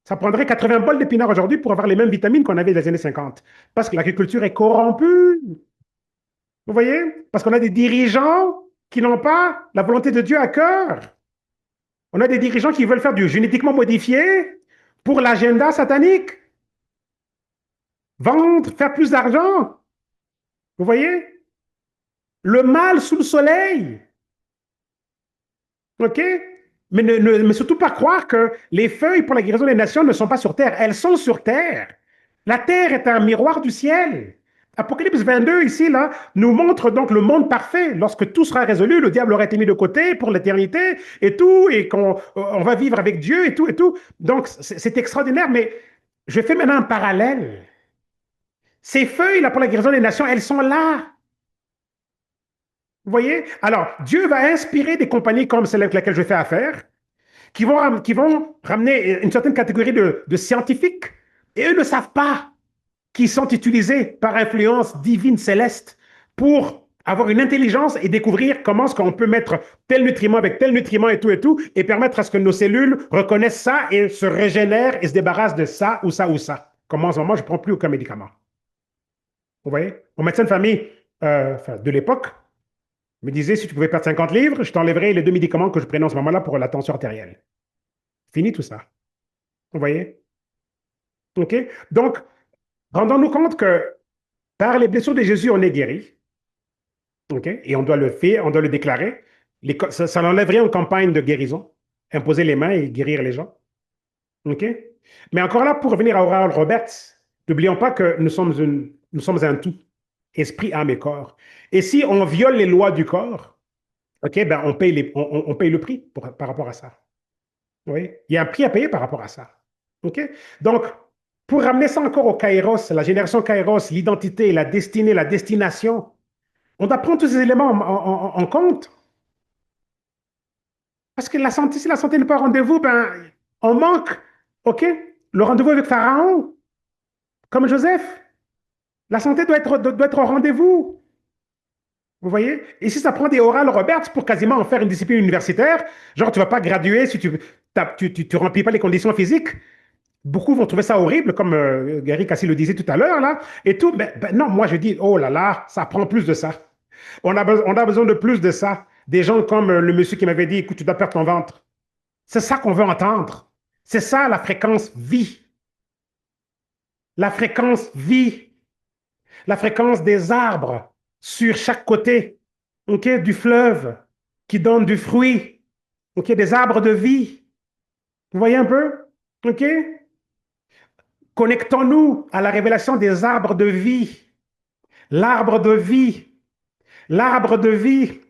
Ça prendrait 80 bols d'épinards aujourd'hui pour avoir les mêmes vitamines qu'on avait dans les années 50. Parce que l'agriculture est corrompue. Vous voyez? Parce qu'on a des dirigeants qui n'ont pas la volonté de Dieu à cœur. On a des dirigeants qui veulent faire du génétiquement modifié pour l'agenda satanique. Vendre, faire plus d'argent. Vous voyez? Le mal sous le soleil. OK? Mais surtout pas croire que les feuilles pour la guérison des nations ne sont pas sur terre. Elles sont sur terre. La terre est un miroir du ciel. Apocalypse 22, ici, là, nous montre donc le monde parfait. Lorsque tout sera résolu, le diable aura été mis de côté pour l'éternité et tout, et qu'on on va vivre avec Dieu et tout, et tout. Donc, c'est extraordinaire, mais je fais maintenant un parallèle. Ces feuilles, là, pour la guérison des nations, elles sont là. Vous voyez? Alors, Dieu va inspirer des compagnies comme celle avec laquelle je fais affaire, qui vont ramener une certaine catégorie de scientifiques, et eux ne savent pas qui sont utilisés par influence divine céleste pour avoir une intelligence et découvrir comment est-ce qu'on peut mettre tel nutriment avec tel nutriment et permettre à ce que nos cellules reconnaissent ça et se régénèrent et se débarrassent de ça ou ça ou ça. Comme en ce moment, je ne prends plus aucun médicament. Vous voyez? Mon médecin de famille de l'époque me disait, si tu pouvais perdre 50 livres, je t'enlèverais les 2 médicaments que je prenais en ce moment-là pour la tension artérielle. Fini tout ça. Vous voyez? OK? Donc, rendons-nous compte que par les blessures de Jésus, on est guéri. OK? Et on doit le faire, on doit le déclarer. Ça n'enlève rien aux campagnes de guérison. Imposer les mains et guérir les gens. OK? Mais encore là, pour revenir à Oral Roberts, n'oublions pas que nous sommes un tout. Esprit, âme et corps. Et si on viole les lois du corps, OK, ben on paye le prix par rapport à ça. Oui? Il y a un prix à payer par rapport à ça. OK? Donc, pour ramener ça encore au Kairos, la génération Kairos, l'identité, la destinée, la destination, on doit prendre tous ces éléments en compte. Parce que la santé, si la santé n'est pas au rendez-vous, ben, on manque. OK? Le rendez-vous avec Pharaon, comme Joseph. La santé doit être au rendez-vous. Vous voyez? Et si ça prend des Oral Roberts pour quasiment en faire une discipline universitaire, genre tu ne vas pas graduer si tu ne remplis pas les conditions physiques. Beaucoup vont trouver ça horrible, comme Gary Cassie le disait tout à l'heure, là, et tout. Ben non, moi je dis, oh là là, ça prend plus de ça. On a besoin de plus de ça. Des gens comme le monsieur qui m'avait dit, écoute, tu dois perdre ton ventre. C'est ça qu'on veut entendre. C'est ça la fréquence vie. La fréquence vie. La fréquence des arbres sur chaque côté, ok, du fleuve qui donne du fruit. Ok, des arbres de vie. Vous voyez un peu? Ok? Connectons-nous à la révélation des arbres de vie. L'arbre de vie. L'arbre de vie.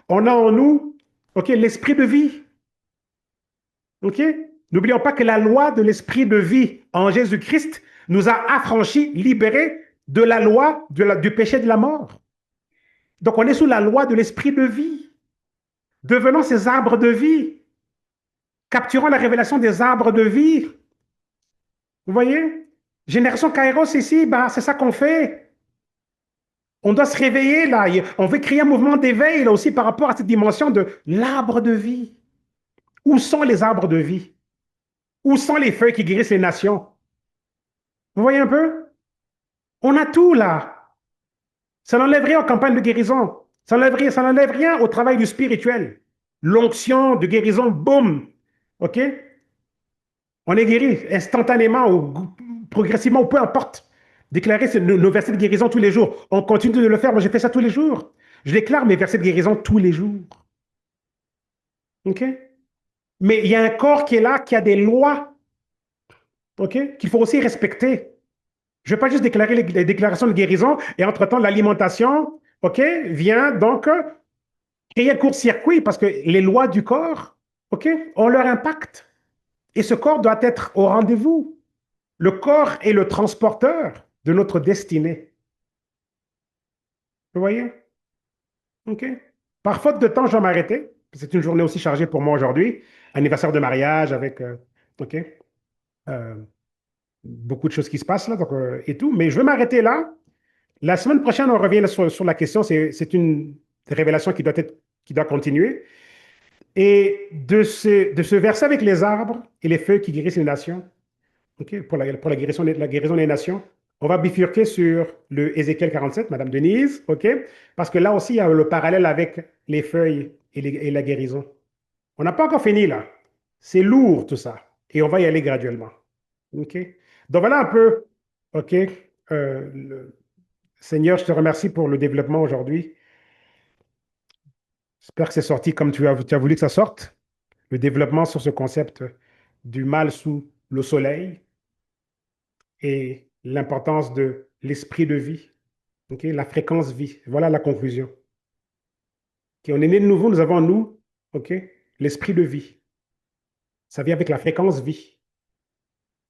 On a en nous, ok, l'esprit de vie. Ok? N'oublions pas que la loi de l'esprit de vie en Jésus-Christ nous a affranchis, libérés de la loi du péché de la mort. Donc on est sous la loi de l'esprit de vie. Devenons ces arbres de vie. Capturons la révélation des arbres de vie. Vous voyez? Génération Kairos ici, bah, c'est ça qu'on fait. On doit se réveiller là. On veut créer un mouvement d'éveil là aussi par rapport à cette dimension de l'arbre de vie. Où sont les arbres de vie? Où sont les feuilles qui guérissent les nations? Vous voyez un peu? On a tout là. Ça n'enlève rien aux campagnes de guérison. Ça n'enlève rien au travail du spirituel. L'onction de guérison, boum. OK? On est guéri instantanément ou progressivement, ou peu importe. Déclarer nos versets de guérison tous les jours. On continue de le faire. Moi, j'ai fait ça tous les jours. Je déclare mes versets de guérison tous les jours. OK? Mais il y a un corps qui est là, qui a des lois, OK? Qu'il faut aussi respecter. Je ne vais pas juste déclarer les déclarations de guérison et entre-temps, l'alimentation, OK, vient donc créer un court-circuit parce que les lois du corps, OK, ont leur impact. Et ce corps doit être au rendez-vous. Le corps est le transporteur de notre destinée. Vous voyez? OK. Par faute de temps, je vais m'arrêter. C'est une journée aussi chargée pour moi aujourd'hui. Anniversaire de mariage avec, OK, euh, beaucoup de choses qui se passent là donc, et tout. Mais je vais m'arrêter là. La semaine prochaine, on revient sur la question. C'est une révélation qui doit continuer. Et de ce verset avec les arbres et les feuilles qui guérissent les nations, ok, pour la guérison des nations, on va bifurquer sur le Ézéchiel 47, Madame Denise, ok, parce que là aussi, il y a le parallèle avec les feuilles et la guérison. On n'a pas encore fini là. C'est lourd tout ça. Et on va y aller graduellement. Ok. Donc voilà un peu, ok. Seigneur, je te remercie pour le développement aujourd'hui. J'espère que c'est sorti comme tu as voulu que ça sorte. Le développement sur ce concept du mal sous le soleil et l'importance de l'esprit de vie, ok, la fréquence vie. Voilà la conclusion. Ok, on est né de nouveau, nous avons en nous, ok, l'esprit de vie. Ça vient avec la fréquence vie.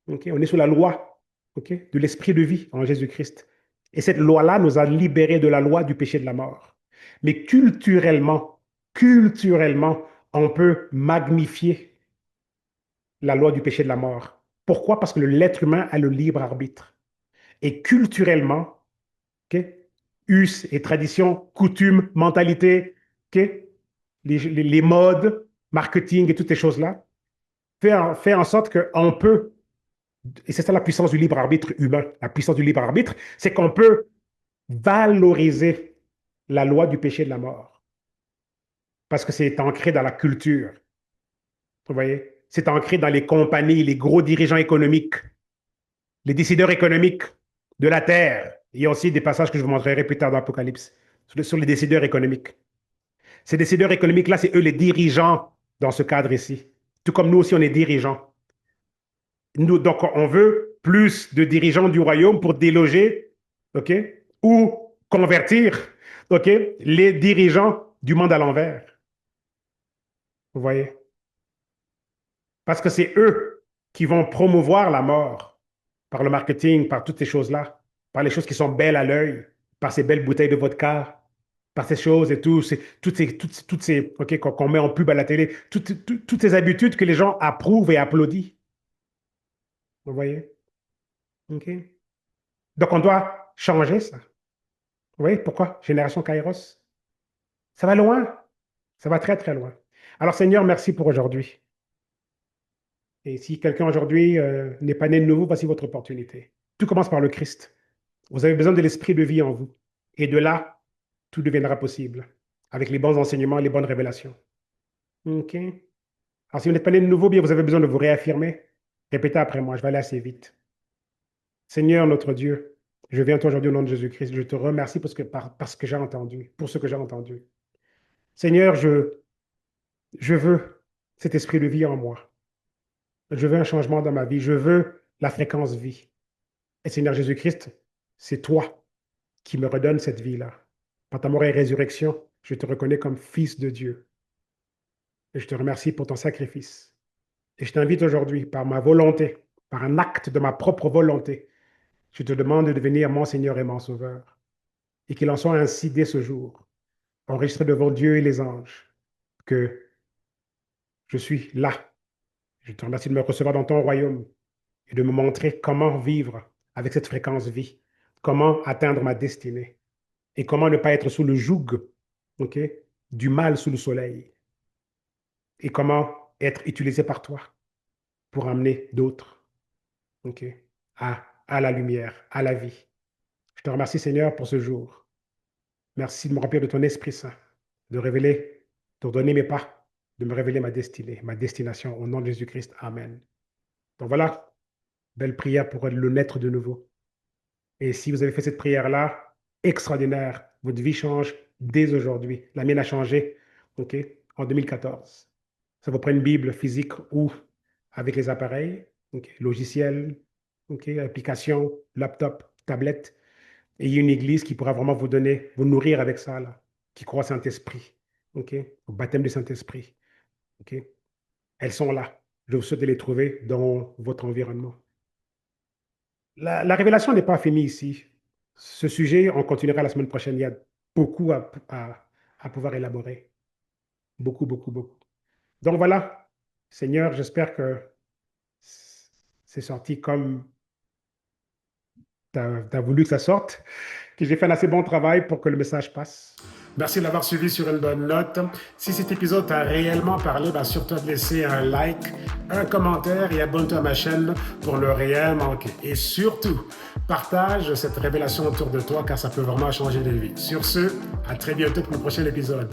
Ok, on est sous la loi, ok, de l'esprit de vie en Jésus-Christ. Et cette loi-là nous a libérés de la loi du péché de la mort. Mais culturellement, on peut magnifier la loi du péché de la mort. Pourquoi? Parce que l'être humain a le libre arbitre. Et culturellement, ok, us et traditions, coutumes, mentalités, ok, les modes, marketing et toutes ces choses-là, faire en sorte qu'on peut, et c'est ça la puissance du libre arbitre humain, la puissance du libre arbitre, c'est qu'on peut valoriser la loi du péché de la mort. Parce que c'est ancré dans la culture. Vous voyez? C'est ancré dans les compagnies, les gros dirigeants économiques, les décideurs économiques de la Terre. Il y a aussi des passages que je vous montrerai plus tard dans l'Apocalypse sur les décideurs économiques. Ces décideurs économiques-là, c'est eux les dirigeants dans ce cadre ici. Tout comme nous aussi, on est dirigeants. Nous, donc, on veut plus de dirigeants du royaume pour déloger, OK, ou convertir, OK, les dirigeants du monde à l'envers. Vous voyez? Parce que c'est eux qui vont promouvoir la mort par le marketing, par toutes ces choses-là, par les choses qui sont belles à l'œil, par ces belles bouteilles de vodka, par ces choses et tout, toutes ces OK, qu'on met en pub à la télé, toutes ces habitudes que les gens approuvent et applaudissent. Vous voyez? OK? Donc, on doit changer ça. Vous voyez pourquoi? Génération Kairos. Ça va loin. Ça va très, très loin. Alors, Seigneur, merci pour aujourd'hui. Et si quelqu'un aujourd'hui n'est pas né de nouveau, voici votre opportunité. Tout commence par le Christ. Vous avez besoin de l'esprit de vie en vous. Et de là, tout deviendra possible. Avec les bons enseignements, les bonnes révélations. OK? Alors, si vous n'êtes pas né de nouveau, bien, vous avez besoin de vous réaffirmer. Répétez après moi, je vais aller assez vite. Seigneur notre Dieu, je viens à toi aujourd'hui au nom de Jésus-Christ. Je te remercie parce que j'ai entendu, pour ce que j'ai entendu. Seigneur, je veux cet esprit de vie en moi. Je veux un changement dans ma vie. Je veux la fréquence vie. Et Seigneur Jésus-Christ, c'est toi qui me redonne cette vie-là. Par ta mort et résurrection, je te reconnais comme fils de Dieu. Et je te remercie pour ton sacrifice. Et je t'invite aujourd'hui, par ma volonté, par un acte de ma propre volonté, je te demande de devenir mon Seigneur et mon Sauveur. Et qu'il en soit ainsi dès ce jour, enregistré devant Dieu et les anges, que je suis là Je te remercie de me recevoir dans ton royaume et de me montrer comment vivre avec cette fréquence vie, comment atteindre ma destinée et comment ne pas être sous le joug, ok, du mal sous le soleil et comment être utilisé par toi pour amener d'autres, ok, à la lumière, à la vie. Je te remercie, Seigneur, pour ce jour. Merci de me remplir de ton Esprit Saint, de révéler, d'ordonner mes pas, de me révéler ma destinée, ma destination. Au nom de Jésus-Christ, Amen. Donc voilà, belle prière pour le naître de nouveau. Et si vous avez fait cette prière-là, extraordinaire, votre vie change dès aujourd'hui. La mienne a changé, OK, en 2014. Ça vous prend une Bible physique ou avec les appareils, OK, logiciels, OK, applications, laptop, tablette. Et il y a une église qui pourra vraiment vous donner, vous nourrir avec ça, là, qui croit au Saint-Esprit, OK, au baptême du Saint-Esprit, OK. Elles sont là. Je vous souhaite de les trouver dans votre environnement. La révélation n'est pas finie ici. Ce sujet, on continuera la semaine prochaine. Il y a beaucoup à pouvoir élaborer. Beaucoup, beaucoup, beaucoup. Donc voilà, Seigneur, j'espère que c'est sorti comme tu as voulu que ça sorte, que j'ai fait un assez bon travail pour que le message passe. Merci de l'avoir suivi sur une bonne note. Si cet épisode t'a réellement parlé, surtout de laisser un like, un commentaire et abonne-toi à ma chaîne pour ne rien manquer. Et surtout, partage cette révélation autour de toi car ça peut vraiment changer des vies. Sur ce, à très bientôt pour le prochain épisode.